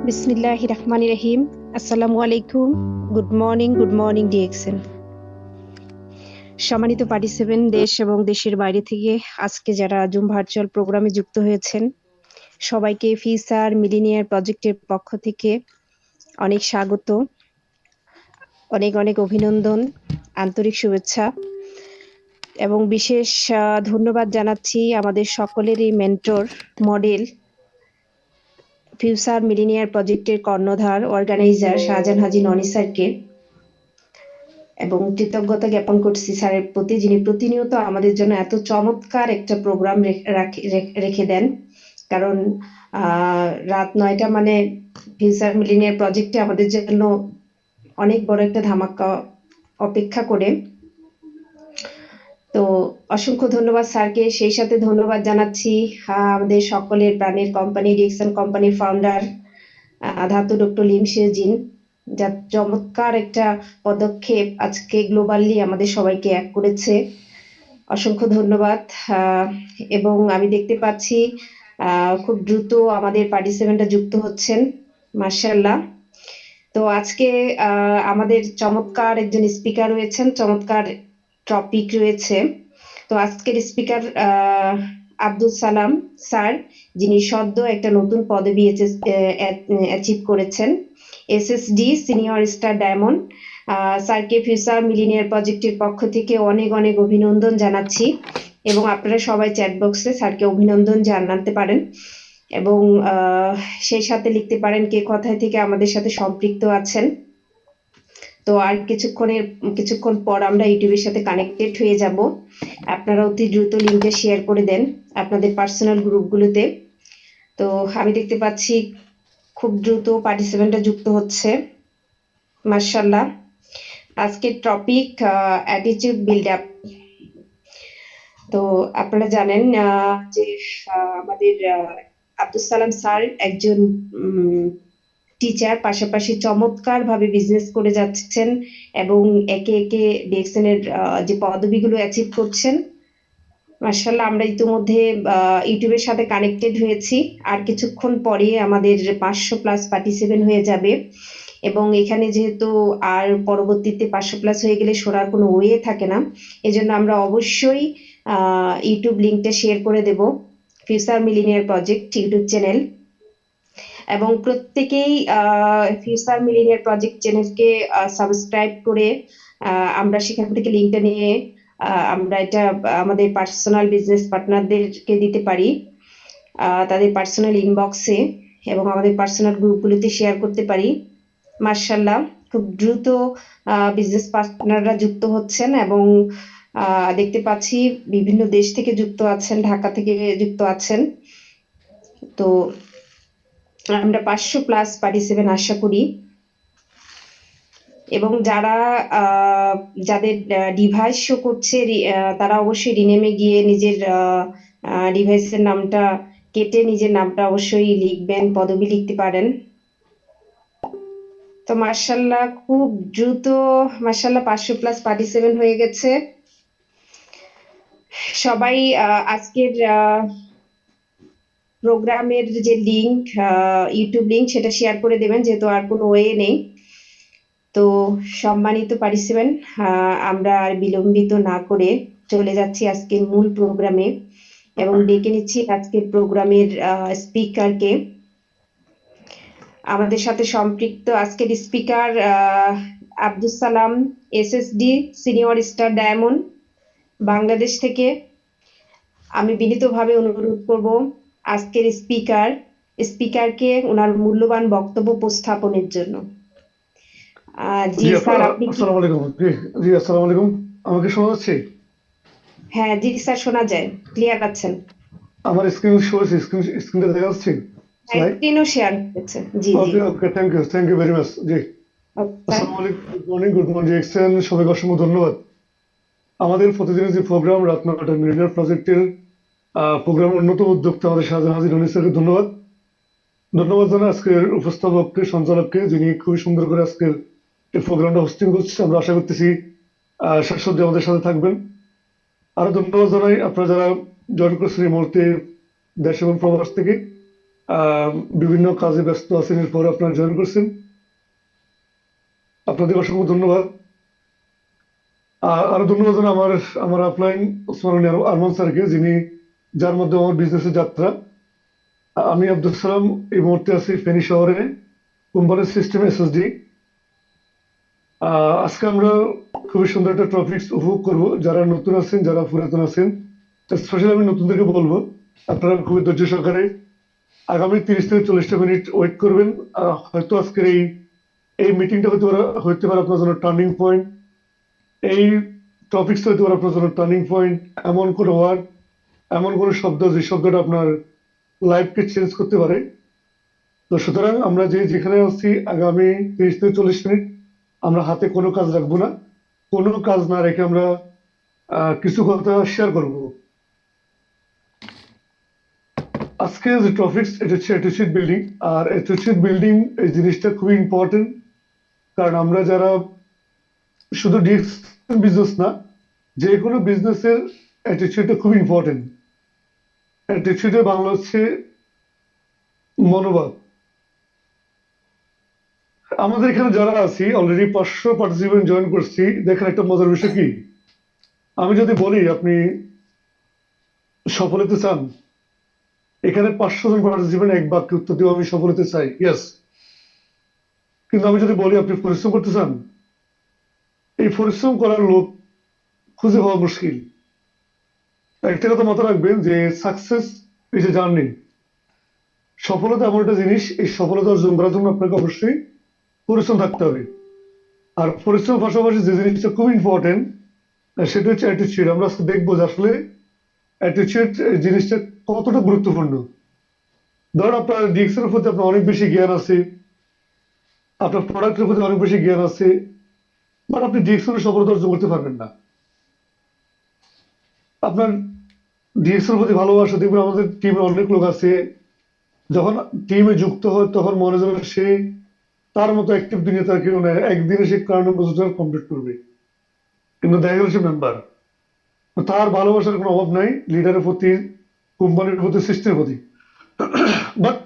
বিসমিল্লাহির রহমানির রহিম। আসসালামু আলাইকুম। Good morning DXN. সম্মানিত পার্টিসিপেন্ট, দেশ এবং দেশের বাইরে থেকে আজকে যারা জুম ভার্চুয়াল প্রোগ্রামে যুক্ত হয়েছেন সবাইকে ফিউচার মিলেনিয়ার প্রজেক্টের পক্ষ থেকে অনেক স্বাগত, অনেক অনেক অভিনন্দন, আন্তরিক শুভেচ্ছা এবং বিশেষ ধন্যবাদ জানাচ্ছি আমাদের সকলেরই মেন্টর মডেল ফিউচার মিলেনিয়ার প্রজেক্টের কর্ণধার অর্গানাইজার শাহজাহান হাজি ননি স্যারকে, এবং কৃতজ্ঞতা জ্ঞাপন করছি স্যারের প্রতি, যিনি প্রতিনিয়ত আমাদের জন্য এত চমৎকার একটা প্রোগ্রাম রেখে দেন। কারণ রাত 9টা মানে ফিউচার মিলেনিয়ার প্রজেক্টে আমাদের জন্য অনেক বড় একটা ধামাকা অপেক্ষা করে। তো অসংখ্য ধন্যবাদ স্যারকে। সেই সাথে ধন্যবাদ জানাচ্ছি আমাদের সকলের প্রাণের কোম্পানি ডিএক্সএন কোম্পানির ফাউন্ডার ধাতু ডক্টর লিম শেজিন, যা চমৎকার একটা পদক্ষেপ আজকে গ্লোবালি আমাদের সবাইকে এক করেছে। অসংখ্য ধন্যবাদ। এবং আমি দেখতে পাচ্ছি খুব দ্রুত আমাদের পার্টিসিপেন্টরা যুক্ত হচ্ছেন, মাশাআল্লাহ। তো আজকে আমাদের চমৎকার একজন স্পিকার রয়েছেন, চমৎকার টপিক রয়েছে। তো আজকের স্পিকার আব্দুল সালাম স্যার, যিনি সদ্য একটা নতুন পদবি অ্যাচিভ করেছেন, এসএসডি সিনিয়র স্টার ডায়মন্ড। স্যারকে ফিউচার মিলেনিয়ার প্রজেক্টের পক্ষ থেকে অনেক অনেক অভিনন্দন জানাচ্ছি, এবং আপনারা সবাই চ্যাট বক্সে স্যারকে অভিনন্দন জানাতে পারেন এবং সেই সাথে লিখতে পারেন কে কোথায় থেকে আমাদের সাথে সম্পৃক্ত আছেন। তো আর কিছুক্ষণ পর আমরা ইউটিউবের সাথে কানেক্টেড হয়ে যাব। আপনারা অতি দ্রুত লিঙ্কটা শেয়ার করে দেন আপনাদের পার্সোনাল গ্রুপগুলোতে। তো আমি দেখতে পাচ্ছি খুব দ্রুত পার্টিসিপেন্টরা যুক্ত হচ্ছে, মাশাআল্লাহ। আজকের টপিক অ্যাটিটিউড বিল্ড আপ। তো আপনারা জানেন যে আমাদের আব্দুল সালাম স্যার একজন টিচার, পাশাপাশি চমৎকার ভাবে বিজনেস করে যাচ্ছেন এবং একে একে ডিএক্সএন এর যে পদবিগুলো অ্যাচিভ করছেন, মাশাআল্লাহ। আমরা ইতিমধ্যে ইউটিউবের সাথে কানেক্টেড হয়েছি, আর কিছুক্ষণ পরে আমাদের 500+ পার্টিসিপেন্ট হয়ে যাবে। এবং এখানে যেহেতু আর পরবর্তীতে 500+ হয়ে গেলে সরার কোনো ওয়ে থাকে না, এজন্য আমরা অবশ্যই ইউটিউব লিঙ্কটা শেয়ার করে দেব, future millionaire project YouTube channel. এবং প্রত্যেকেই ফিউচার মিলেনিয়ার প্রজেক্ট চ্যানেলকে সাবস্ক্রাইব করে আমরা সেখান থেকে লিঙ্কটা নিয়ে আমরা এটা আমাদের পার্সোনাল বিজনেস পার্টনারদেরকে দিতে পারি, তাদের পার্সোনাল ইনবক্সে এবং আমাদের পার্সোনাল গ্রুপগুলোতে শেয়ার করতে পারি। মাশাআল্লাহ, খুব দ্রুত বিজনেস পার্টনাররা যুক্ত হচ্ছেন এবং দেখতে পাচ্ছি বিভিন্ন দেশ থেকে যুক্ত আছেন, ঢাকা থেকে যুক্ত আছেন। তো আমরা 500+ পার্টিসিপেন্ট আশা করি। এবং যাদের ডিভাইস শো করছে তারা অবশ্যই রিনেমে গিয়ে নিজের ডিভাইসের নামটা কেটে নিজের নামটা অবশ্যই লিখবেন, পদবি লিখতে পারেন। তো মাশাআল্লাহ, খুব দ্রুত মাশাআল্লাহ 500+ পার্টিসিপেন্ট হয়ে গেছে। সবাই আজকের প্রোগ্রামের যে লিংক, ইউটিউব লিংক, সেটা শেয়ার করে দেবেন, যেহেতু আর কোনো ওয়ে নেই। তো সম্মানিত পার্টিসিপেন্ট, আমরা আর বিলম্বিত না করে চলে যাচ্ছি আজকের মূল প্রোগ্রামে এবং ডেকে নিচ্ছি আজকের প্রোগ্রামের স্পিকারকে। আমাদের সাথে সম্পৃক্ত আজকের speaker Abdul Salam, SSD senior star diamond, Bangladesh থেকে। আমি বিনীতভাবে অনুরোধ করব আজকের স্পিকারকে ওনার মূল্যবান বক্তব্য উপস্থাপনের জন্য। জি স্যার, আপনি আসসালামু আলাইকুম। জি আসসালামু আলাইকুম, আমাকে শোনা যাচ্ছে? হ্যাঁ জি স্যার, শোনা যায়, ক্লিয়ার আছেন। আমার স্ক্রিন শো হচ্ছে, স্ক্রিনটা দেখা যাচ্ছে? স্ক্রিনও শেয়ার হচ্ছে। জি জি, ওকে, থ্যাংক ইউ ভেরি মাচ। জি আসসালামু আলাইকুম, গুড মর্নিং ডিএক্সএন, সবাইকে অসংখ্য ধন্যবাদ। আমাদের প্রতিদিনের যে প্রোগ্রাম রাত 9টা মিলেনিয়ার প্রজেক্টের প্রোগ্রাম অন্যতম উদ্যোক্তা আমাদের শাহজাহান হাজি ননি স্যারকে ধন্যবাদ জানাই আজকের উপস্থাপককে, সঞ্চালককে, যিনি খুবই সুন্দর করে আজকের এই প্রোগ্রামটা হোস্টিং করছে। আমরা আশা করতেছি শেষ অবধি আমাদের সাথে থাকবেন। আরো ধন্যবাদ জানাই আপনারা যারা জয়েন করছেন এই মুহূর্তে দেশ এবং প্রবাস থেকে। আহ, বিভিন্ন কাজে ব্যস্ত আছেন, এরপরে আপনারা জয়েন করছেন, আপনাদের অসংখ্য ধন্যবাদ। আরো ধন্যবাদ জানাই আমার আমার আপলাইন ওসমান আরমান স্যারকে, যিনি যার মাধ্যমে আমার বিজনেসের যাত্রা। আমি আব্দুল সালাম, এই মুহূর্তে আছি ফেনী শহরে, কোম্পানির সিস্টেম এসএসডি। আজকে আমরা খুবই সুন্দর একটা টপিক উপভোগ করব। যারা নতুন আছেন, যারা পুরাতন আছেন, স্পেশালি আমি নতুনদেরকে বলবো আপনারা খুবই ধৈর্য সহকারে আগামী 30 থেকে 40টা মিনিট ওয়েট করবেন। হয়তো আজকের এই মিটিংটা হতে পারে আপনার জন্য টার্নিং পয়েন্ট। এই টপিকসটা হতে পারে আপনার জন্য টার্নিং পয়েন্ট। এমন কোনো ওয়ার্ড, এমন কোনো শব্দ যে শব্দটা আপনার লাইফকে চেঞ্জ করতে পারে। তো সুতরাং আমরা যেখানে আছি, আগামী 30 থেকে 40 মিনিট আমরা হাতে কোনো কাজ রাখবো না। কোনো কাজ না রেখে আমরা কিছু কথা শেয়ার করব। আজকে যে টপিকস, এটা হচ্ছে অ্যাটিটিউড বিল্ডিং। আর অ্যাটিটিউড বিল্ডিং এই জিনিসটা খুবই ইম্পর্টেন্ট, কারণ আমরা যারা শুধু ডিস্ক বিজনেস না, যে কোনো বিজনেসের অ্যাটিটিউডটা খুব ইম্পর্টেন্ট। অ্যাটিটিউডের বাংলা হচ্ছে মনোভাব। আমাদের এখানে যারা আছি অলরেডি 500 পার্টিসিপেন্ট জয়েন করছি। দেখেন একটা মজার বিষয় কি, আমি যদি বলি আপনি সফল হতে চান, এখানে 500 জন পার্টিসিপেন্ট এক বাক্যে উত্তর দিব আমি সফল হতে চাই, ইয়েস। কিন্তু আমি যদি বলি আপনি পরিশ্রম করতে চান, এই পরিশ্রম করার লোক খুঁজে পাওয়া মুশকিল। একটা কথা মাথায় রাখবেন যে সাকসেস ইজ এ জার্নি। সফলতা এমন একটা জিনিস, এই সফলতা অর্জন করার জন্য আপনাকে অবশ্যই পরিশ্রম থাকতে হবে। আর পরিশ্রমের পাশাপাশি যে জিনিসটা খুব ইম্পর্টেন্ট, সেটা হচ্ছে অ্যাটিটিউড। আমরা আজকে দেখবো যে আসলে অ্যাটিটিউড জিনিসটা কতটা গুরুত্বপূর্ণ। ধরুন আপনার ডিএক্স এর প্রতি আপনার অনেক বেশি জ্ঞান আছে, আপনার প্রোডাক্টের প্রতি অনেক বেশি জ্ঞান আছে, বাট আপনি ডিএক্স এর সফলতা অর্জন করতে পারবেন না। আপনার ডিএক্স এর প্রতি ভালোবাসা, দেখবেন আমাদের টিমে অনেক লোক আছে, যখন টিমে যুক্ত হয় তখন মনে হয় সে তার মতো অ্যাক্টিভ দুনিয়া তার কেউ নেয়, একদিনে সে কারণ কমপ্লিট করবে। কিন্তু দেখা গেল সে মেম্বার, তার ভালোবাসার কোনো অভাব নাই লিডারের প্রতি, কোম্পানির প্রতি, সিস্টেমের প্রতি। বাট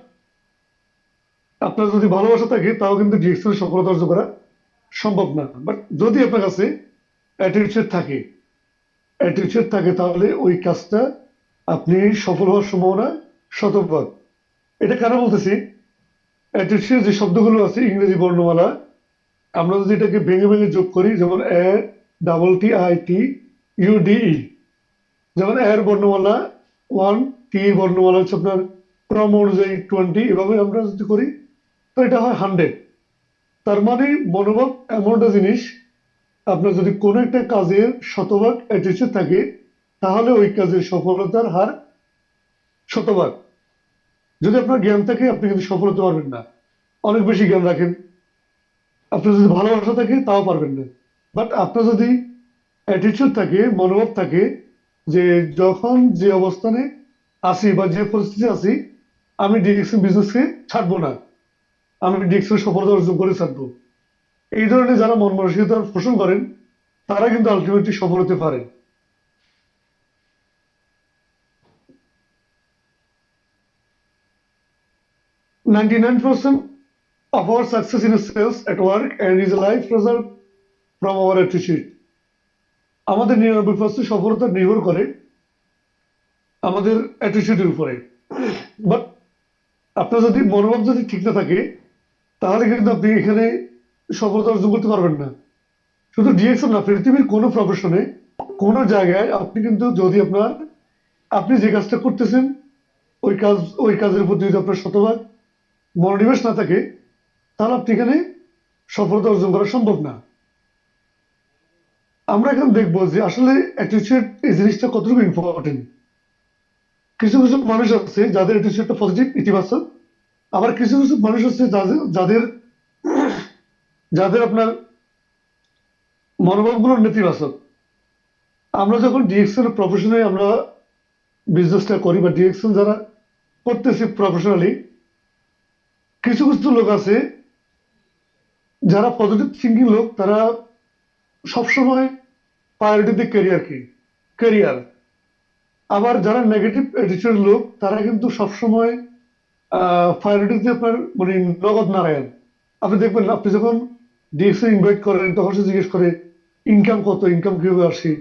আপনার যদি ভালোবাসা থাকে তাও কিন্তু ডিএক্সএল সফলতা অর্জন করা সম্ভব না। বাট যদি আপনার কাছে অ্যাটিটিউড থাকে তাহলে ওই কাজটা আপনি সফল হওয়ার সম্ভাবনা শতভাগ। এটা কেন বলতেছি, অ্যাটিটিউড যে শব্দগুলো আছে ইংরেজি বর্ণমালা, আমরা যদি এটাকে ভেঙে ভেঙে যোগ করি, যেমন এ double T I T U D E, যেমন এর বর্ণমালা 1, টি বর্ণমালা হচ্ছে আপনার ক্রম অনুযায়ী 20, এভাবে আমরা যদি করি তো এটা হয় 100। তার মানে মনোভাব এমন একটা জিনিস, আপনার যদি কোনো একটা কাজের শতভাগ অ্যাটিটিউড থাকে তাহলে ওই কাজের সফলতার হার শতভাগ। যদি আপনার জ্ঞান থাকে আপনি কিন্তু সফল হতে পারবেন না। অনেক বেশি জ্ঞান রাখেন, আপনার যদি ভালোবাসা থাকে তাও পারবেন না। বাট আপনার যদি অ্যাটিটিউড থাকে, মনোভাব থাকে যে যখন যে অবস্থানে আসি বা যে পরিস্থিতি আছি, আমি ডিএক্সএন বিজনেসকে ছাড়বো না, আমি ডিএক্সএন সফলতা অর্জন করে ছাড়বো, এই ধরনের যারা মন মানসিকতা পোষণ করেন তারা কিন্তু আলটিমেটলি সফল হতে পারে। 99% of our success in sales at work and is a life result from our attitude. আমাদের 99% সফলতা নির্ভর করে আমাদের অ্যাটিটিউডের উপরে। বাট আপনার যদি মনোভাব যদি ঠিক না থাকে তাহলে কিন্তু আপনি এখানে সফলতা অর্জন করতে পারবেন না। শুধু ডিএক্সএল না, পৃথিবীর কোনো প্রফেশনে, কোনো জায়গায় আপনি কিন্তু যদি আপনি যে কাজটা করতেছেন ওই কাজের প্রতি যদি আপনার শতভাগ মনোনিবেশ না থাকে তাহলে আপনি এখানে সফলতা অর্জন করা সম্ভব না। আমরা এখন দেখবো যে আসলে অ্যাটিটিউড এই জিনিসটা কতটুকু ইম্পর্টেন্ট। কিছু কিছু মানুষ আছে যাদের অ্যাটিটিউডটা পজিটিভ, ইতিবাচক, আবার কিছু কিছু মানুষ আছে যাদের যাদের আপনার মনোভাবগুলো নেতিবাচক। আমরা যখন ডিএক্সএল প্রফেশনে আমরা বিজনেসটা করি বা ডিএক্সএল যারা করতেছি প্রফেশনালি, কিছু কিছু লোক আছে যারা পজিটিভ থিঙ্কিং লোক, তারা সবসময় প্রায়োরিটি দিক ক্যারিয়ার। আবার যারা নেগেটিভ অ্যাটিটিউড লোক তারা কিন্তু সবসময় প্রায়োরিটিতে আপনার মানে নগদ নারায়ণ। আপনি দেখবেন আপনি যখন ডিএক্সএ ইনভাইট করেন তখন সে জিজ্ঞেস করে ইনকাম কত, ইনকাম কিভাবে আসে।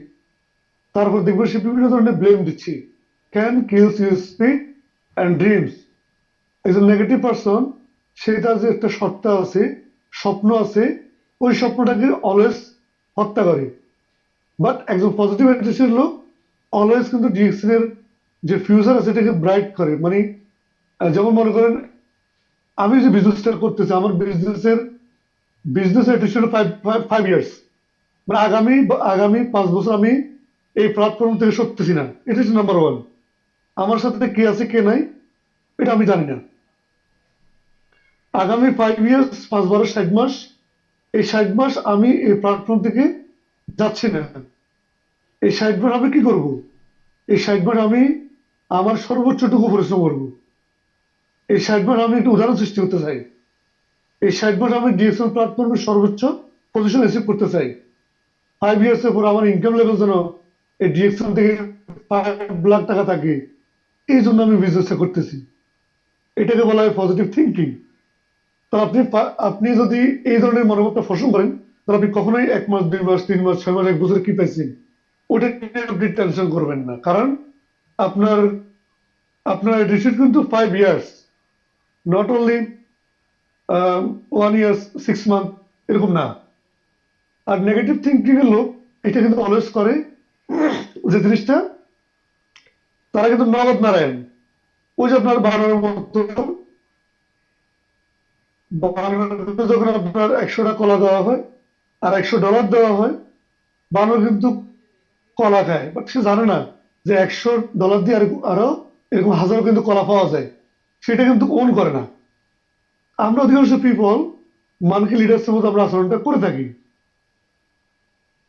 তারপর দেখবেন সে বিভিন্ন ধরনের ব্লেম দিচ্ছে, can kills your speed and dreams. একজন নেগেটিভ পার্সন, সে তার যে একটা সত্তা আছে, স্বপ্ন আছে, ওই স্বপ্নটাকে অলওয়েজ হত্যা করে। বাট একজন পজিটিভ অ্যাটিটিউড লোক অলওয়েজ কিন্তু ডিএক্সএন এর যে ফিউচার আছে এটাকে ব্রাইট করে। মানে যেমন মনে করেন আমি যে বিজনেসটা করতেছি, আমার বিজনেস অ্যাটিটিউড 5 ইয়ার্স, মানে আগামী আগামী 5 বছর আমি এই প্ল্যাটফর্ম থেকে সরতেছি না। এটা হচ্ছে নাম্বার ওয়ান। আমার সাথে কে আছে কে নাই এটা আমি জানি না। আগামী 5 ইয়ার্স, 5 12 60 মাস, এই 60 মাস আমি এই প্ল্যাটফর্ম থেকে যাচ্ছি না। এই 60 মাস আমি কি করব? এই 60 মাস আমি আমার সর্বোচ্চটুকু পরিশ্রম করব। এই 60 মাস আমি একটু উদাহরণ সৃষ্টি করতে চাই। এই 60 মাস আমি ডিএক্সএল প্ল্যাটফর্মের সর্বোচ্চ পজিশন অ্যাচিভ করতে চাই। 5 ইয়ার্স এর পর আমার ইনকাম লেভেল যেন এই ডিএক্সএল থেকে 5 লাখ টাকা থাকে, এই জন্য আমি বিজনেসটা করতেছি। এটাকে বলা হয় পজিটিভ থিঙ্কিং। তো আপনি যদি এই ধরনের মনোভাবটা পোষণ করেন, তাহলে আপনি কখনোই 1 মাস 2 মাস 3 মাস 6 মাস 1 বছর কি পাইছেন ওটা নিয়ে আপনি টেনশন করবেন না। কারণ আপনার আপনার রিসিট কিন্তু 5 years, not only 1 year 6 month, এরকম না। আর নেগেটিভ থিঙ্কিং এর লোক এটা কিন্তু অলওয়েজ করে যে জিনিসটা, তারা কিন্তু নগদ নারায়ণ। ওই যে আপনার বানানোর মতো, বানানোর যখন আপনার 100টা কলা দেওয়া হয় আর $100 দেওয়া হয়, বানর কিন্তু কলা খায়, বাট সে জানে না যে $100 দিয়ে আরো এরকম হাজারো কিন্তু কলা পাওয়া যায়। সেটা কিন্তু ওন করে না। আমরা অধিকাংশ পিপল মানকি লিডার্সের মতো আমরা আচরণটা করে থাকি।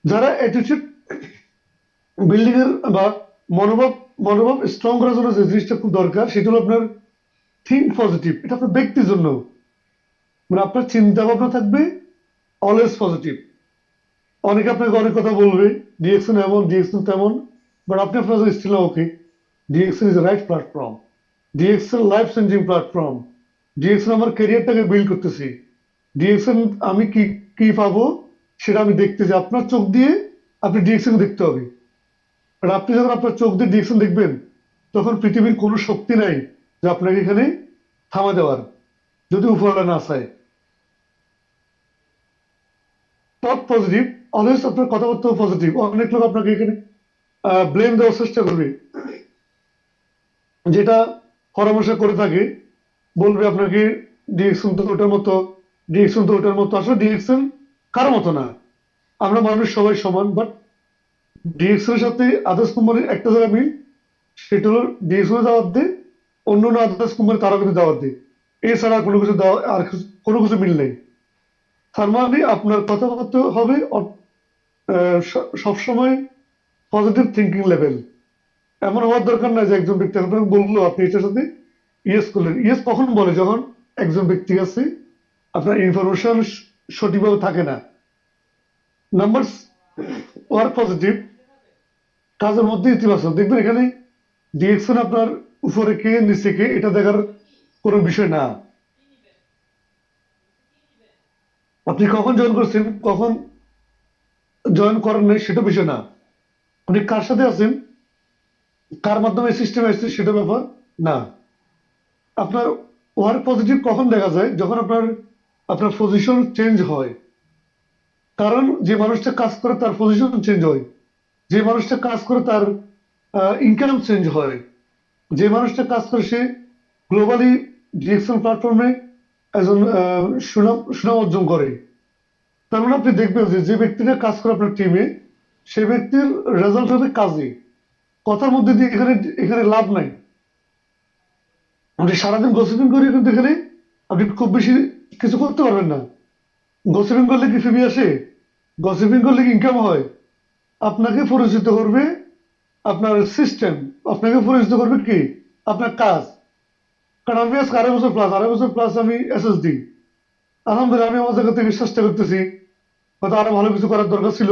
যারা অ্যাটিটিউড বিল্ডিং এর বা মনোভাব মনোভাব স্ট্রং করার জন্য যে জিনিসটা খুব দরকার সেটা হলো আপনার থিঙ্ক পজিটিভ। এটা আপনার ব্যক্তির জন্য, মানে আপনার চিন্তা ভাবনা থাকবে অলওয়েজ পজিটিভ। অনেকে আপনাকে অনেক কথা বলবে, ডিএক্সএন এমন, ডিএক্সএন তেমন, বাট আপনি আপনার still okay, DXN is right platform, DXN life changing platform, DXN আমার ক্যারিয়ারটাকে বিল্ড করতেছি, ডিএক্সএন আমি কি কি পাবো সেটা আমি দেখতেছি। আপনার চোখ দিয়ে আপনি ডিএক্সএন দেখতে হবে। আর আপনি যখন আপনার চোখ দিয়ে ডিরেকশন দেখবেন, তখন পৃথিবীর কোনো শক্তি নাই যে আপনাকে এখানে থামা দেওয়ার, যদি উপরওয়ালা না চায়। টক পজিটিভ, অলওয়েজ আপনার কথাবার্তা পজিটিভ। অনেক লোক আপনাকে এখানে ব্লেম দেওয়ার চেষ্টা করবে, যেটা পরামর্শ করে থাকে, বলবে আপনাকে ডিরেকশন তো ওটার মতো, ডিরেকশন তো ওটার মতো। আসলে ডিরেকশন কারো মতো না। আমরা মানুষ সবাই সমান, বাট ডিরেকশনের সাথে আদার্স কোম্পানির একটা জায়গা মিল, সেটা হলো ডিএক্সএল দাওয়াত দেয়, অন্য অন্য আদার্স কোম্পানি তারা কিন্তু দাওয়াত দেয়। এছাড়া কোনো কিছু দেওয়া আর কোনো কিছু মিল নেই। তার মানে আপনার কথাবার্তা হবে সবসময় পজিটিভ থিঙ্কিং লেভেল। এমন হওয়ার দরকার নাই যে একজন ব্যক্তি আপনাকে বললো আপনি এটার সাথে ইয়েস করলেন। ইয়েস কখন বলে? যখন একজন ব্যক্তি আছে আপনার ইনফরমেশন সঠিকভাবে থাকে না। নাম্বার ওয়ার্ক পজিটিভ, কাজের মধ্যে ইতিবাচক। দেখবেন এখানে ডিরেকশন আপনার উপরে কে নিচে কে এটা দেখার কোনো বিষয় না। আপনি কখন জয়েন করছেন, কখন জয়েন করেন নাই সেটা বিষয় না। আপনি কার সাথে আছেন, কার মাধ্যমে সিস্টেমে আসছে সেটা ব্যাপার না। আপনার ওয়ার্ক পজিটিভ কখন দেখা যায়? যখন আপনার আপনার পজিশন চেঞ্জ হয়। কারণ যে মানুষটা কাজ করে তার পজিশন চেঞ্জ হয়, যে মানুষটা কাজ করে তার ইনকাম চেঞ্জ হয়, যে মানুষটা কাজ করে সে গ্লোবালি ডিরেকশন প্ল্যাটফর্মে একজন সুনাম সুনাম অর্জন করে। তার মানে আপনি দেখবেন যে যে ব্যক্তিটা কাজ করে আপনার টিমে, সে ব্যক্তির রেজাল্ট হবে কাজে। কথার মধ্যে দিয়ে এখানে এখানে লাভ নাই। আপনি সারাদিন গসিপিং করে কিন্তু এখানে আপনি খুব বেশি কিছু করতে পারবেন না। গসিপিং করলে কি ফিমি আসে? গসিপিং করলে কি ইনকাম হয়? আপনাকে পরিচিত করবে আপনার সিস্টেম, আপনাকে পরিচিত করবে কি আপনার কাজ। কারণ আমি আজকে 2.5 বছর প্লাস আমি এসএসডি, আলহামদুলিল্লাহ আমি আমার জায়গা থেকে চেষ্টা করতেছি। হয়তো আরো ভালো কিছু করার দরকার ছিল,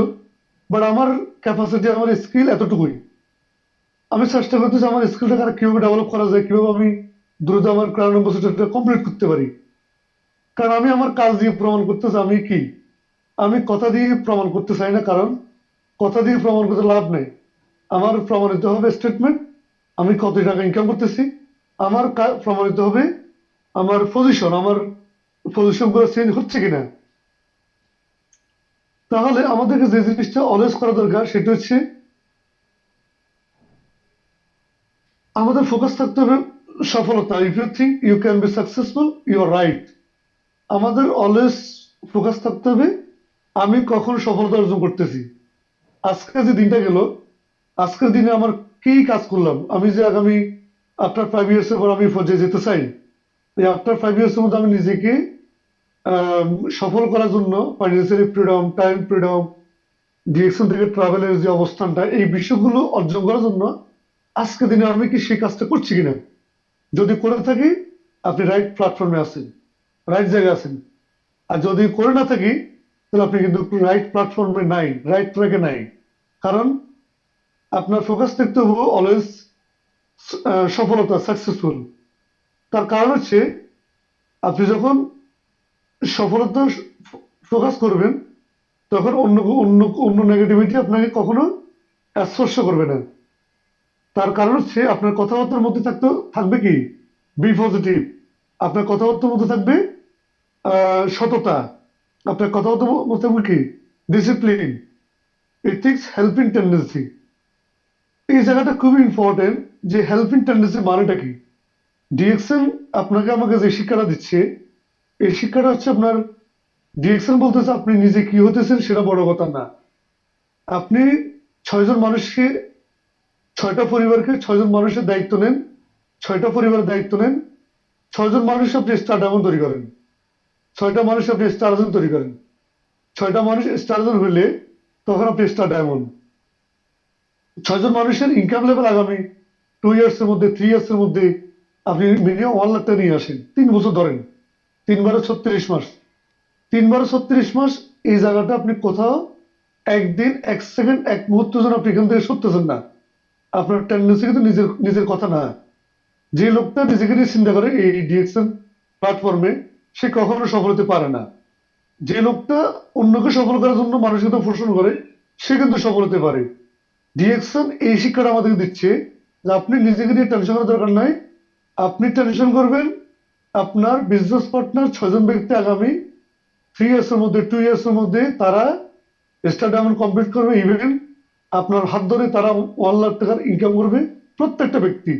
বাট আমার ক্যাপাসিটি, আমার স্কিল এতটুকুই। আমি চেষ্টা করতেছি আমার স্কিলটাকে আর কিভাবে ডেভেলপ করা যায়, কিভাবে আমি দ্রুত আমার ক্রায়ন অ্যাম্বাসেডরটা কমপ্লিট করতে পারি। কারণ আমি আমার কাজ দিয়ে প্রমাণ করতে চাই আমি কি, আমি কথা দিয়ে প্রমাণ করতে চাই না, কারণ কথা দিয়ে প্রমাণ করতে লাভ নেই। আমার প্রমাণিত হবে স্টেটমেন্ট, আমি কত টাকা ইনকাম করতেছি। আমার প্রমাণিত হবে আমার পজিশন গুলো চেঞ্জ হচ্ছে কিনা। তাহলে আমাদেরকে যে জিনিসটা অলওয়েজ করা দরকার সেটা হচ্ছে আমাদের ফোকাস থাকতে হবে সফলতা। If you think you can be successful, you are right. আমাদের অলওয়েজ ফোকাস থাকতে হবে আমি কখন সফলতা অর্জন করতেছি। আজকে যে দিনটা গেল, আজকের দিনে আমার কি কাজ করলাম, আমি যে আগামী আফটার 5 ইয়ার্স এর পর আমি পর্যায়ে যেতে চাই, এই আফটার 5 ইয়ার্স এর মধ্যে আমি নিজেকে সফল করার জন্য financially freedom, time freedom, direction থেকে ট্রাভেলের যে অবস্থানটা, এই বিষয়গুলো অর্জন করার জন্য আজকে দিনে আমি কি সেই কাজটা করছি কিনা। যদি করে থাকি, আপনি রাইট প্ল্যাটফর্মে আছেন, রাইট জায়গায় আছেন। আর যদি করে না থাকি, তাহলে আপনি কিন্তু রাইট প্ল্যাটফর্মে নাই, রাইট ট্র্যাকে নাই। কারণ আপনার ফোকাস থাকতে হবে অলওয়েজ সফলতা, সাকসেসফুল। তার কারণ হচ্ছে আপনি যখন সফলতা ফোকাস করবেন, তখন অন্য অন্য অন্য নেগেটিভিটি আপনাকে কখনো স্পর্শ করবে না। তার কারণ হচ্ছে আপনার কথাবার্তার মধ্যে থাকবে কি, বি পজিটিভ। আপনার কথাবার্তার মধ্যে থাকবে সততা। আপনার কথাবার্তার মধ্যে থাকবে কি, ডিসিপ্লিন, এথিক্স, হেল্পিং টেন্ডেন্সি। এই জায়গাটা খুবই ইম্পর্টেন্ট যে হেল্পিং টেন্ডেন্সি মানেটা কি। ডিএক্সএল আপনাকে আমাকে যে শিক্ষাটা দিচ্ছে, এই শিক্ষাটা হচ্ছে আপনার ডিএক্সএল বলতেছে আপনি নিজে কি হতেছেন সেটা বড় কথা না। আপনি 6 জন মানুষকে, 6টা পরিবারকে, 6 জন মানুষের দায়িত্ব নেন, 6টা পরিবারের দায়িত্ব নেন। 6 জন মানুষ আপনি স্টার ডায়মন্ড তৈরি করেন, 6টা মানুষ আপনি স্টার জন তৈরি করেন। 6টা মানুষ স্টার জন হইলে তখন আপনি স্টার ডায়মন্ড। 6 জন মানুষের ইনকাম লেভেল আগামী 2 ইয়ার্স এর মধ্যে, 3 ইয়ার্স এর মধ্যে আপনি মিনিমাম 1 লাখ টাকা নিয়ে আসেন। 3 বছর ধরেন, 3 বারে 36 মাস, 3 বারে 36 মাস। এই জায়গাটা আপনি কোথাও একদিন, এক সেকেন্ড, এক মুহূর্ত যেন আপনি এখান থেকে সরতেছেন না। আপনার টেন্ডেন্সি কিন্তু নিজের নিজের কথা না। যে লোকটা নিজেকে নিয়ে চিন্তা করে এই ডিএক্সএন প্ল্যাটফর্মে, সে কখনো সফল হতে পারে না। যে লোকটা অন্যকে সফল করার জন্য মানসিকতা পোষণ করে, সে কিন্তু সফল হতে পারে। ডিএক্সএন এই শিক্ষাটা আমাদেরকে দিচ্ছে যে আপনি নিজেকে নিয়ে টেনশন করার দরকার নাই। আপনি টেনশন করবেন আপনার বিজনেস পার্টনার 6 জন ব্যক্তি আগামী 3 ইয়ার্স এর মধ্যে, 2 ইয়ার্স এর মধ্যে তারা স্টার ডায়মন্ড কমপ্লিট করবে। ইভেন আপনার হাত ধরে তারা 1 লাখ টাকার ইনকাম করবে প্রত্যেকটা ব্যক্তি।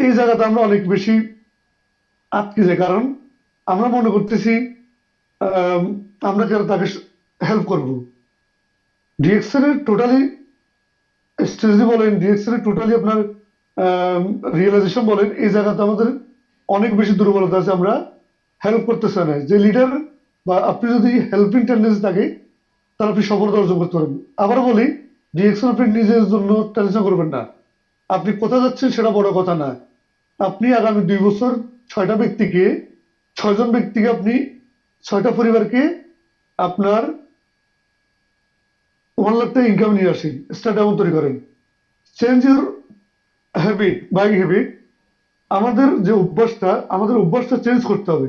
এই জায়গাতে আমরা অনেক বেশি আটকে যাই, কারণ আমরা মনে করতেছি আহ, আমরা কেন তাকে হেল্প করব। ডিএক্সএল এর টোটালি স্ট্র্যাটেজি বলেন, ডিএক্সএল এর টোটালি আপনার রিয়েলাইজেশন বলেন, এই জায়গাতে আমাদের অনেক বেশি দুর্বলতা আছে। আমরা হেল্প করতেছে না। যে লিডার বা আপনি যদি হেল্পিং টেন্ডেন্সি থাকে, তাহলে আপনি সফলতা অর্জন করতে পারবেন। আবার বলি, ডিএক্সএল আপনি নিজের জন্য টেনশন করবেন না। আপনি কোথায় যাচ্ছেন সেটা বড় কথা না। আপনি আগামী 2 বছর 6টা ব্যক্তিকে, 6 জন ব্যক্তিকে আপনি, 6টা পরিবারকে আপনার 1 লাখ টাকা ইনকাম নিয়ে আসেন, স্টার ডায়মন্ড তৈরি করেন। Change your habit, buying habit. আমাদের অভ্যাসটা চেঞ্জ করতে হবে।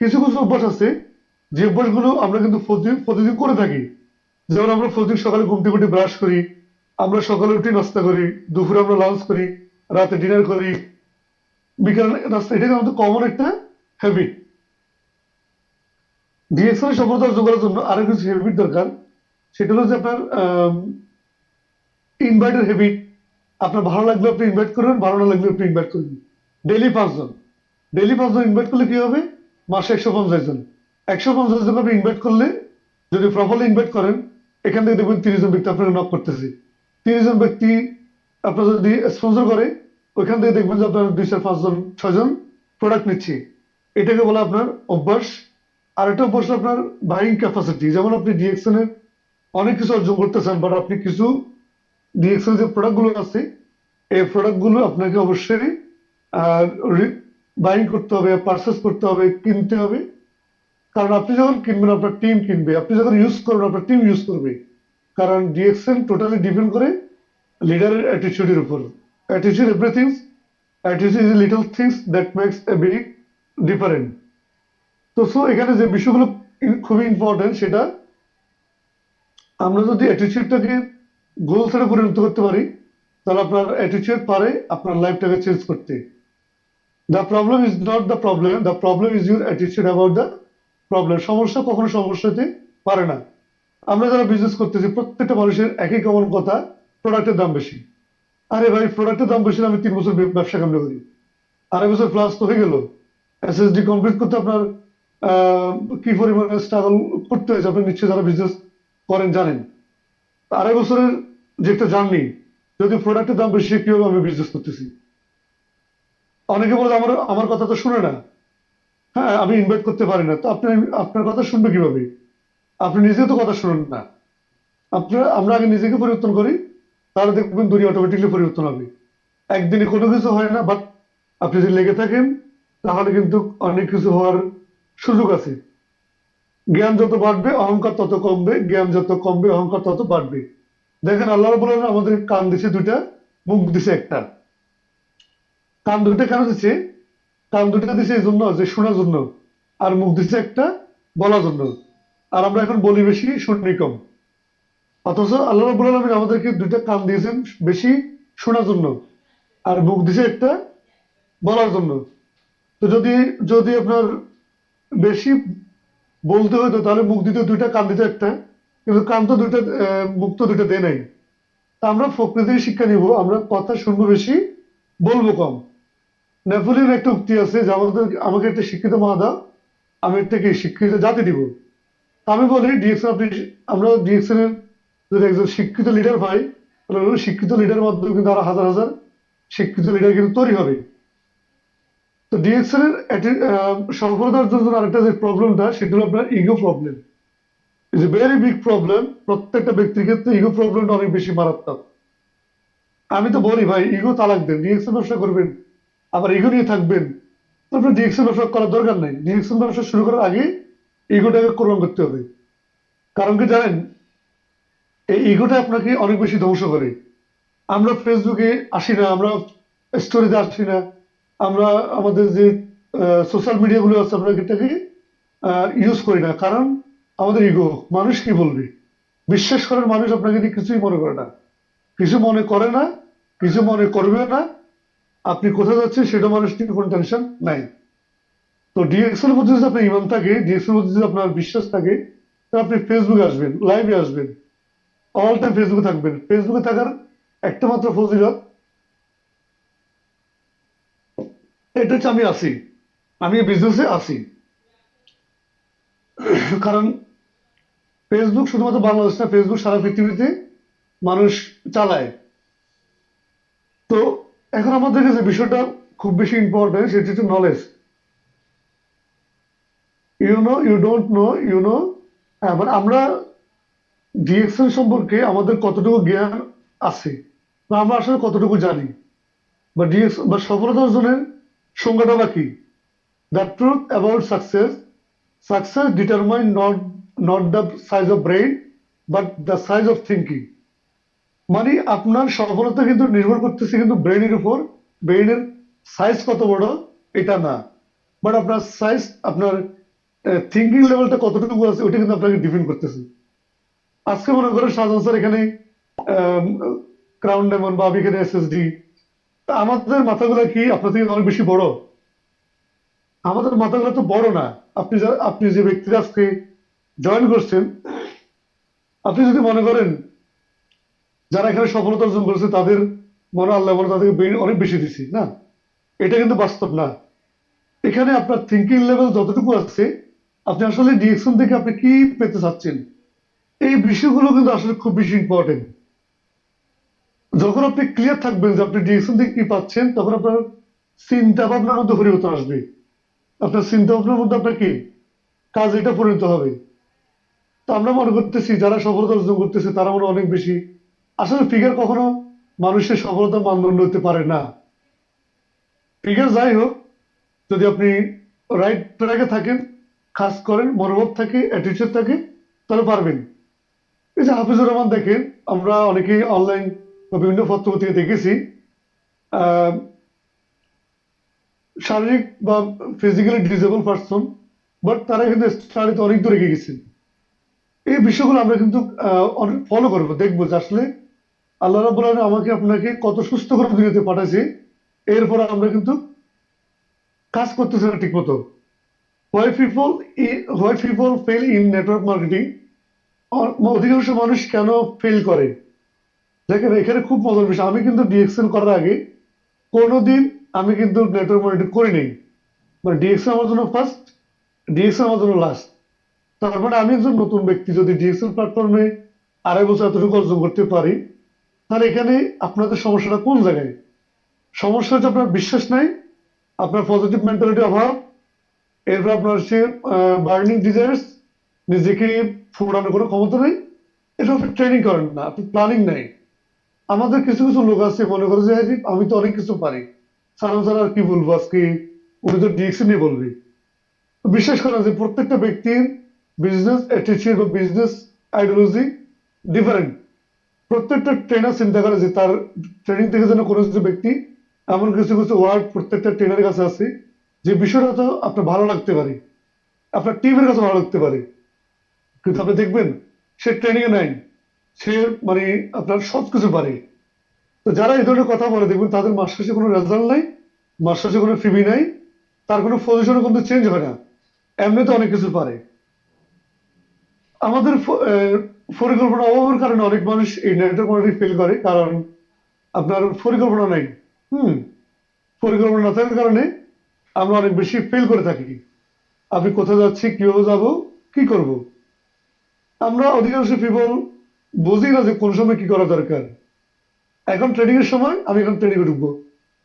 কিছু কিছু অভ্যাস আছে যে অভ্যাসগুলো আমরা কিন্তু প্রতিদিন করে থাকি। যেমন আমরা প্রতিদিন সকালে ঘুম থেকে উঠে ব্রাশ করি, আমরা সকালে উঠে নাস্তা করি, দুপুরে আমরা লাঞ্চ করি, রাতে ডিনার করি, বিকালে নাস্তা। এটা আমাদের কমন একটা হ্যাবিট। ডিএক্সএল সফলতা অর্জন করার জন্য আরো কিছু হ্যাবিট দরকার। সেটা হলো যে আপনার ইনভাইটের হ্যাবিট। আপনার ভালো লাগলে আপনি ইনভাইট করবেন, ভালো না লাগলে আপনি ইনভাইট করবেন। ডেইলি 5 জন, ডেইলি 5 জন ইনভাইট করলে কি হবে, মাসে 150 জন। 150 জন আপনি ইনভাইট করলে, যদি প্রপারলি ইনভাইট করেন, এখান থেকে দেখবেন 30 জন ব্যক্তি আপনাকে নক করতেছে। 30 জন ব্যক্তি আপনার যদি স্পন্সর করে, ওইখান থেকে দেখবেন যে আপনার 2 4 5 জন, 6 জন প্রোডাক্ট নিচ্ছে। এটাকে বলে আপনার অভ্যাস। আর একটা অভ্যাস হলো আপনার বাইং ক্যাপাসিটি। যেমন আপনি ডিএক্সএন এর অনেক কিছু অর্জন করতেছেন, বাট আপনি কিছু ডিএক্সএল যে প্রোডাক্টগুলো আছে, এই প্রোডাক্টগুলো আপনাকে অবশ্যই বাইং করতে হবে, পারচেস করতে হবে, কিনতে হবে। কারণ আপনি যখন কিনবেন আপনার টিম কিনবে, আপনি যখন ইউজ করবেন আপনার টিম ইউজ করবে। কারণ ডিএক্সএল টোটালি ডিপেন্ড করে লিডারের অ্যাটিটিউডের উপর। Attitude everything. Attitude is little things that makes a big different. তো সো এখানে যে বিষয়গুলো খুবই ইম্পর্টেন্ট, সেটা আমরা যদি অ্যাটিটিউডটাকে গোলসে পরিণত করতে পারি, তাহলে আপনার অ্যাটিটিউড পারে আপনার লাইফটাকে চেঞ্জ করতে। The problem is not the problem, the problem is your attitude about the problem. সমস্যা কখনো সমস্যা হতে পারে না। আমরা যারা বিজনেস করতেছি, প্রত্যেকটা মানুষের একই কমন কথা, প্রোডাক্টের দাম বেশি। আরে ভাই, প্রোডাক্টের দাম বেশি না, আমি 3 বছর ব্যবসা কেমনে করি? 2.5 বছর প্লাস তো হয়ে গেল। এসএসডি কমপ্লিট করতে আপনার আহ, কি পরিমাণে স্ট্রাগল করতে হয়েছে আপনি নিশ্চয়ই যারা বিজনেস করেন জানেন। 2.5 বছরের যে একটা জার্নি, যদি প্রোডাক্টের দাম বেশি, কিভাবে আমি বিজনেস করতেছি? অনেকে বলে আমার আমার কথা তো শুনে না, হ্যাঁ আমি ইনভাইট করতে পারি না। তো আপনি আপনার কথা শুনবে কিভাবে? আপনি নিজে তো কথা শুনুন না। আমরা আগে নিজেকে পরিবর্তন করি, তাহলে দেখবেন দুনিয়া অটোমেটিকলি পরিবর্তন হবে। একদিনে কোনো কিছু হয় না, বাট আপনি যদি লেগে থাকেন, তাহলে কিন্তু অনেক কিছু হওয়ার সুযোগ আছে। জ্ঞান যত বাড়বে অহংকার তত কমবে, জ্ঞান যত কমবে অহংকার তত বাড়বে। দেখেন আল্লাহ রাব্বুল আলামিন আমাদের কান দিছে দুইটা, মুখ দিছে একটা। কান দুইটা কেন দিছে? কান দুইটা দিছে এই জন্য যে শোনার জন্য, আর মুখ দিছে একটা বলার জন্য। আর আমরা এখন বলি বেশি, শুনি কম। অথচ আল্লাহ রাব্বুল আলামিন আমাদেরকে দুইটা কান দিয়েছেন বেশি শোনার জন্য, আর মুখ দিছে একটা বলার জন্য। তো যদি যদি আপনার বেশি বলতে হতো, তাহলে মুখ দিতে দুইটা, কান দিতে একটা। কিন্তু কান তো দুইটা, মুখ তো দুইটা দেয় নাই। তা আমরা প্রকৃতির শিক্ষা নিব, আমরা কথা শুনবো বেশি, বলবো কম। নেপোলিয়ন একটা উক্তি আছে যে আমাকে একটা শিক্ষিত মা দাও, আমি একটা শিক্ষিত জাতি দিব। আমি বলি ডিএক্সএন, আমরা ডিএক্সএন এর যদি একজন শিক্ষিত লিডার পাই, তাহলে ওই শিক্ষিত লিডারের মাধ্যমে কিন্তু আরো হাজার হাজার শিক্ষিত লিডার কিন্তু তৈরি হবে। তো ডিএক্সএন এর সফলতার জন্য আরেকটা যে প্রবলেমটা, সেটা হলো আপনার ego problem. Is a very big problem. প্রত্যেকটা ব্যক্তির ক্ষেত্রে ইগো প্রবলেমটা অনেক বেশি মারাত্মক। আমি তো বলি ভাই, ইগো তালাক দেন, ডিএক্সএন ব্যবসা করবেন আবার ইগো নিয়ে থাকবেন, তারপরে ডিএক্সএন ব্যবসা করার দরকার নেই। ডিএক্সএন ব্যবসা শুরু করার আগে ইগোটাকে কোরবান করতে হবে। কারণ কি জানেন, এই ইগোটা আপনাকে অনেক বেশি ধ্বংস করে। আমরা ফেসবুকে আসি না, আমরা স্টোরিতে আসি না, আমরা আমাদের যে সোশ্যাল মিডিয়াগুলো আছে আমরা এটাকে ইউজ করি না। কারণ আমাদের ইগো, মানুষ কি বলবে। বিশ্বাস করেন, মানুষ আপনাকে নিয়ে কিছুই মনে করে না, কিছু মনে করে না, কিছু মনে করবে না। আপনি কোথায় যাচ্ছেন সেটা মানুষ নিয়ে কোনো টেনশন নাই। তো ডিএক্সেল মধ্যে যদি আপনার ইমান থাকে, ডিএক্সেল মধ্যে যদি আপনার বিশ্বাস থাকে, তাহলে আপনি ফেসবুকে আসবেন, লাইভে আসবেন, অল টাইম ফেসবুকে থাকবেন। ফেসবুকে থাকার একটা মাত্র ফজিলত, এটা হচ্ছে আমি আছি, আমি বিজনেসে আছি। কারণ ফেসবুক শুধুমাত্র বাংলাদেশ না, ফেসবুক সারা পৃথিবীতে মানুষ চালায়। তো এখন আমাদের কাছে বিষয়টা খুব বেশি ইম্পর্টেন্ট, সেটা হচ্ছে knowledge. You don't know, you know. মানে আমরা ডিএক্সএল সম্পর্কে আমাদের কতটুকু জ্ঞান আছে, বা আমরা আসলে কতটুকু জানি, বা ডিএক্স বা সফলতা অর্জনের সংজ্ঞাটা বা কি? The truth about success, success determine not the size of brain, but the size of thinking. মানে আপনার সফলতা কিন্তু নির্ভর করতেছে কিন্তু ব্রেইনের উপর। ব্রেইনের সাইজ কত বড় এটা না, বাট আপনার সাইজ, আপনার থিঙ্কিং লেভেলটা কতটুকু আছে ওটা কিন্তু আপনাকে ডিপেন্ড করতেছে। আজকে মনে করেন শাহজাহান স্যার এখানে ক্রাউন ডায়মন্ড, বা আমি এখানে এসএসডি, আমাদের মাথাগুলো কি আপনার থেকে অনেক বেশি বড়? আমাদের মাথাগুলো তো বড় না। আপনি যে ব্যক্তিরা আজকে জয়েন করছেন, আপনি যদি মনে করেন যারা এখানে সফলতা অর্জন করেছে তাদের মনে আল্লাহ মনে তাদেরকে অনেক বেশি দিছি না, এটা কিন্তু বাস্তব না। এখানে আপনার থিঙ্কিং লেভেল যতটুকু আছে, আপনি আসলে ডিএকশন থেকে আপনি কি পেতে চাচ্ছেন, এই বিষয়গুলো কিন্তু আসলে খুব বেশি ইম্পর্টেন্ট। যখন আপনি ক্লিয়ার থাকবেন যে আপনি ডিএকশন থেকে কি পাচ্ছেন, তখন আপনার চিন্তা ভাবনার মধ্যে পরিবর্তন আসবে। আপনার চিন্তা ভাবনার মধ্যে আপনার কি কাজ, এটা পরিণত হবে। তো আমরা মনে করতেছি যারা সফলতা অর্জন করতেছে তারা মনে হয় অনেক বেশি। আসলে ফিগার কখনো মানুষের সফলতার মানদণ্ড হতে পারে না। ফিগার যাই হোক, যদি আপনি রাইট ট্র্যাকে থাকেন, কাজ করেন, মনোভাব থাকে, অ্যাটিটিউড থাকে, তাহলে পারবেন। এই যে হাফিজুর রহমান দেখেন, আমরা অনেকেই অনলাইন বা বিভিন্ন পত্র পত্রিকা দেখেছি, আহ, শারীরিক বা ফিজিক্যালি ডিসেবল পার্সন, বাট তারা কিন্তু স্টাডিতে অনেক দূরে এগিয়ে গেছেন। এই বিষয়গুলো আমরা কিন্তু অনেক ফলো করবো, দেখবো যে আসলে আল্লাহ রাব্বুল আলামিন আমাকে আপনাকে কত সুস্থ করে দুনিয়াতে পাঠাইছে। এরপর আমরা কিন্তু কাজ করতেছি না ঠিক মতো। Why people why people fail in network marketing, অধিকাংশ মানুষ কেন ফেল করে। দেখেন এখানে খুব মজার বিষয়, আমি কিন্তু ডিএক্সএল করার আগে কোনোদিন আমি কিন্তু নেটওয়ার্ক মার্কেটিং করিনি। মানে ডিএক্সএল আমার জন্য ফার্স্ট, ডিএক্সএল আমার জন্য লাস্ট। তার মানে আমি একজন নতুন ব্যক্তি, যদি ডিএক্সএল প্ল্যাটফর্মে 2.5 বছর এতটুকু অর্জন করতে পারি, তাহলে এখানে আপনাদের সমস্যাটা কোন জায়গায়? সমস্যা হচ্ছে আপনার বিশ্বাস নাই, আপনার পজিটিভ মেন্টালিটি অভাব, এরপর আপনার হচ্ছে বার্নিং ডিজায়ার্স, নিজেকে ফোরানোর কোনো ক্ষমতা নেই, এটা আপনি ট্রেনিং করেন না, আপনি প্ল্যানিং নাই। আমাদের কিছু কিছু লোক আছে মনে করে যে "হ্যাঁ, আমি তো অনেক কিছু পারি, সালাম ছাড়া আর কি বলবো আজকে, উনি তো ডিএক্সি নিয়ে বলবে"। তো বিশ্বাস করেন যে প্রত্যেকটা ব্যক্তির বিজনেস অ্যাটিটিউড বা বিজনেস আইডিওলজি ডিফারেন্ট। প্রত্যেকটা ট্রেনার চিন্তা করে যে তার ট্রেনিং থেকে যেন কোনো কিছু ব্যক্তি এমন কিছু কিছু ওয়ার্ড প্রত্যেকটা ট্রেনারের কাছে আছে যে বিষয়টা তো আপনার ভালো লাগতে পারে, আপনার টিমের কাছে ভালো লাগতে পারে, কিন্তু আপনি দেখবেন সে ট্রেনিং এ নাই, সে মানে আপনার সবকিছু পারে। তো যারা এই ধরনের কথা বলে দেখবেন তাদের মাস শেষে কোনো রেজাল্ট নাই, মাস শেষে কোনো ফিবি নাই, তার কোনো পজিশনও কিন্তু চেঞ্জ হয় না, এমনিতে অনেক কিছু পারে। আমাদের পরিকল্পনা অভাবের কারণে অনেক মানুষ এই নেটওয়ার্ক মার্কেটিং ফেল করে, কারণ আপনার পরিকল্পনা নাই। হুম পরিকল্পনা না থাকার কারণে আমরা অনেক বেশি ফেল করে থাকি। আমি কোথায় যাচ্ছি, কিভাবে যাব, কি করব, আমরা অধিকাংশ পিপল বুঝি না যে কোন সময় কি করা দরকার। এখন ট্রেনিং এর সময় আমি এখন ট্রেনিং এ ঢুকবো,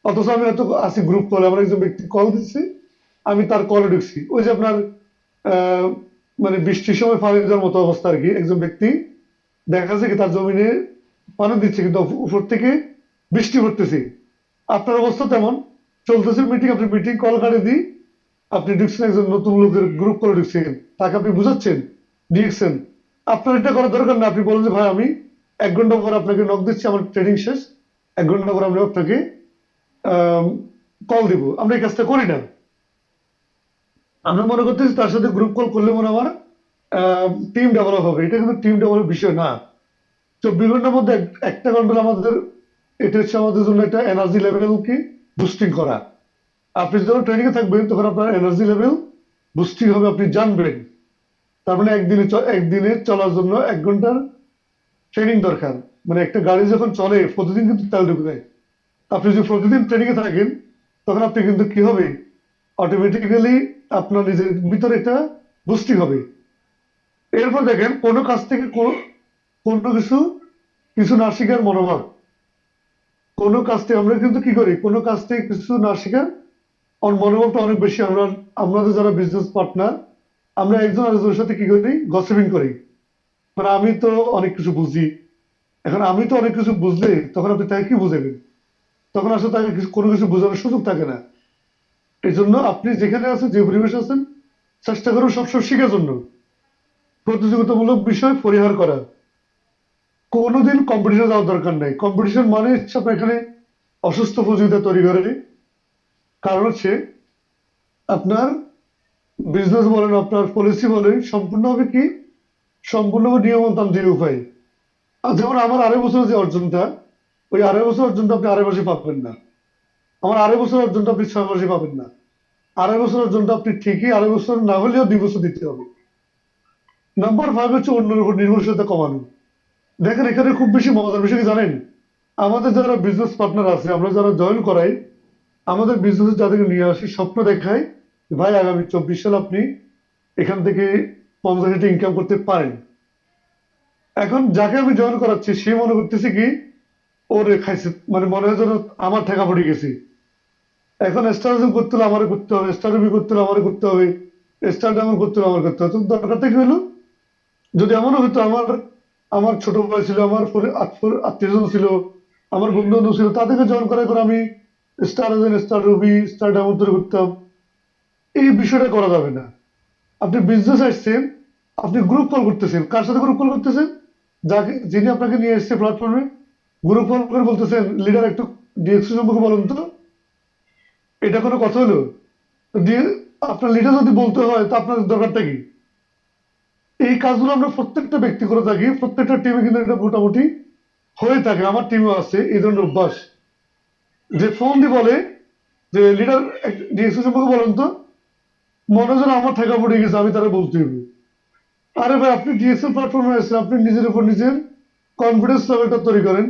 অথচ আমি হয়তো আছি গ্রুপ কলে, আমার একজন ব্যক্তি কল দিচ্ছে, আমি তার কলে ঢুকছি। ওই যে আপনার আহ, মানে বৃষ্টির সময় পানি দেওয়ার মতো অবস্থা আর কি। একজন ব্যক্তি দেখা যাচ্ছে কি তার জমিনে পানি দিচ্ছে, কিন্তু উপর থেকে বৃষ্টি পড়তেছে। আপনার অবস্থা তেমন, চলতেছে মিটিং, আপনি মিটিং কল কাটে দিই, আপনি ঢুকছেন একজন নতুন লোকের গ্রুপ করে ঢুকছেন, তাকে আপনি বুঝাচ্ছেন, দিয়েছেন। আপনার এটা করার দরকার না, আপনি বলেন যে ভাই আমি 1 ঘন্টা পর আপনাকে নক দিচ্ছি, আমার ট্রেনিং শেষ, 1 ঘন্টা পর আমি আপনাকে কল দিব। আমরা এই কাজটা করি না। আমরা মনে করতেছি তার সাথে গ্রুপ কল করলে মনে হয় আমার টিম ডেভেলপ হবে, এটা কিন্তু টিম ডেভেলপ বিষয় না। 24 ঘন্টার মধ্যে একটা ঘন্টা আমাদের, এটা হচ্ছে আমাদের জন্য একটা এনার্জি লেভেলকে বুস্টিং করা। আপনি যখন ট্রেনিং এ থাকবেন তখন আপনার এনার্জি লেভেল বুস্টিং হবে, আপনি জানবেন। তার মানে একদিনে চলার জন্য 1 ঘন্টার ট্রেনিং দরকার। মানে একটা গাড়ি যখন চলে প্রতিদিন কিন্তু তেল ঢুকে দেয়। আপনি যদি প্রতিদিন ট্রেনিং এ থাকেন তখন আপনি কিন্তু কি হবে, অটোমেটিক্যালি আপনার নিজের ভিতরে একটা বুস্টিং হবে। এরপর দেখেন কোনো কাজ থেকে কোনো কিছু কিছু না শিখার মনোভাব। কোনো কাজ থেকে আমরা কিন্তু কি করি, কোনো কাজ থেকে কিছু না শিখার মনোভাবটা অনেক বেশি। আমাদের যারা বিজনেস পার্টনার, আমরা একজন আরেকজনের সাথে কি করি, গসিপিং করি। মানে আমি তো অনেক কিছু বুঝি, এখন আমি তো অনেক কিছু বুঝলে তখন আপনি তাকে কি বুঝাবেন, তখন আসলে তাকে কোনো কিছু বোঝানোর সুযোগ থাকে না। এই জন্য আপনি যেখানে আছেন, যে পরিবেশে আছেন, চেষ্টা করুন সবসময় শেখার জন্য, প্রতিযোগিতামূলক বিষয় পরিহার করা। কোনোদিন কম্পিটিশন যাওয়ার দরকার নাই। কম্পিটিশন মানে হচ্ছে আপনার এখানে অসুস্থ প্রতিযোগিতা তৈরি করে। কারণ হচ্ছে আপনার বিজনেস বলেন, আপনার পলিসি বলেন, সম্পূর্ণভাবে কি, সম্পূর্ণভাবে নিয়মতান্ত্রিক উপায়। আর যেমন আমার 2.5 বছরের যে অর্জনটা, ওই 2.5 বছর অর্জনটা আপনি 2.5 মাসে পাবেন না। আমার 2.5 বছর অর্জনটা আপনি 6 মাসে পাবেন না। 2.5 বছর অর্জনটা আপনি ঠিকই 2.5 বছর না হলেও 2 বছর দিতে হবে। নাম্বার 5 হচ্ছে অন্যের উপর নির্ভরশীলতা কমানো। দেখেন এখানে খুব বেশি মজার বিষয় কি জানেন, আমাদের যারা বিজনেস পার্টনার আছে, আমরা যারা জয়েন করাই, আমাদের বিজনেস যাদেরকে নিয়ে আসি, স্বপ্ন দেখাই ভাই আগামী 24 সাল আপনি এখান থেকে 50,000 ইনকাম করতে পারেন। এখন যাকে আমি জয়েন করাচ্ছি সে মনে করতেছে কি ওরে খাইছে, মানে মনে হয় যেন আমার ঠেকা পড়ে গেছি। এখন স্টার করতে হলে আমারে করতে হবে, স্টার করতে হলে আমারে করতে হবে, স্টার ডায়মন্ড করতে হলে আমার করতে হবে। তো দরকারটা কি হলো, যদি এমনও হতো আমার আমার ছোট ভাই ছিল, আমার আত্মীয় স্বজন ছিল, আমার বন্ধু বান্ধব ছিল, তাদেরকে জয়েন করার পর আমি star star Ruby star diamond তৈরি করতাম। এই বিষয়টা করা যাবে না। আপনি বিজনেস আসছেন, আপনি গ্রুপ কল করতেছেন, কার সাথে গ্রুপ কল করতেছেন, যাকে যিনি আপনাকে নিয়ে এসছে প্ল্যাটফর্মে, গ্রুপ কল করে বলতেছেন লিডার একটু ডিএক্সি সম্পর্কে বলুন তো। এটা কোনো কথা হলো? দিয়ে আপনার লিডার যদি বলতে হয় তা আপনার দরকারটা কি? এই কাজগুলো আমরা প্রত্যেকটা ব্যক্তি করে থাকি, প্রত্যেকটা টিমে কিন্তু এটা মোটামুটি হয়ে থাকে। আমার টিমও আছে এই ধরনের অভ্যাস, যে ফোন দিয়ে বলে যে লিডার ডিএক্সি সম্পর্কে বলেন তো, মনে যেন আমার ঠেকা পড়ে গেছে, আমি তারা বলতে হবে। আরে ভাই, আপনি ডিএক্সএল প্ল্যাটফর্মে আছেন, আপনি নিজের উপর নিজের কনফিডেন্স লেভেলটা তৈরি করেন।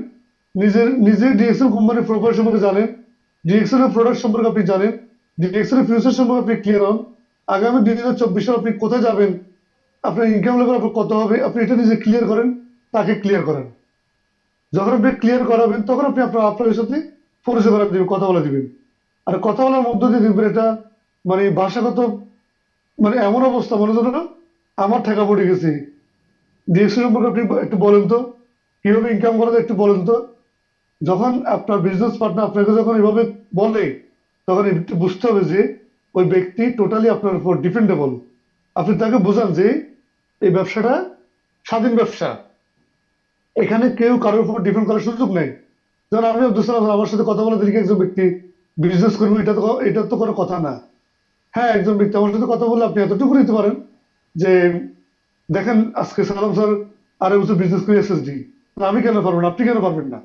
নিজে ডিএক্সএল কোম্পানির প্রোফাইল সম্পর্কে জানেন, ডিএক্সএল এর প্রোডাক্ট সম্পর্কে আপনি জানেন, ডিএক্সএল এর ফিউচার সম্পর্কে আপনি ক্লিয়ার হন। আগামী 2024 সালে আপনি কোথায় যাবেন, আপনার ইনকাম লেভেল আপনার কত হবে, আপনি এটা নিজে ক্লিয়ার করেন, তাকে ক্লিয়ার করেন। যখন আপনি ক্লিয়ার করাবেন তখন আপনি আপনার সাথে পরিচয় করা দিবেন, কথা বলে দিবেন। আর কথা বলার মধ্য দিয়ে দেখবেন এটা মানে ভাষাগত মানে এমন অবস্থা মনে হলো না আমার ঠেকা পড়ে গেছে। ডিএক্সি সম্পর্কে আপনি একটু বলেন তো, কিভাবে ইনকাম করা যায় একটু বলেন তো। যখন আপনার বিজনেস পার্টনার আপনাকে যখন এভাবে বলে, তখন একটু বুঝতে হবে যে ওই ব্যক্তি টোটালি আপনার উপর ডিপেন্ডেবল। আপনি তাকে বোঝান যে এই ব্যবসাটা স্বাধীন ব্যবসা, এখানে কেউ কারোর উপর ডিপেন্ড করার সুযোগ নেই। যেমন আমি আব্দুল সালাম, আমার সাথে কথা বলে দেখি একজন ব্যক্তি বিজনেস করবে, এটা তো কোনো কথা না। হ্যাঁ, একজন ব্যক্তি আমার সাথে কথা বললে আপনি এতটুকু নিতে পারেন যে দেখেন আজকে সালাম স্যার আড়াই বছর বিজনেস করে এসএসডি, আমি কেন পারবো না, আপনি কেন পারবেন না,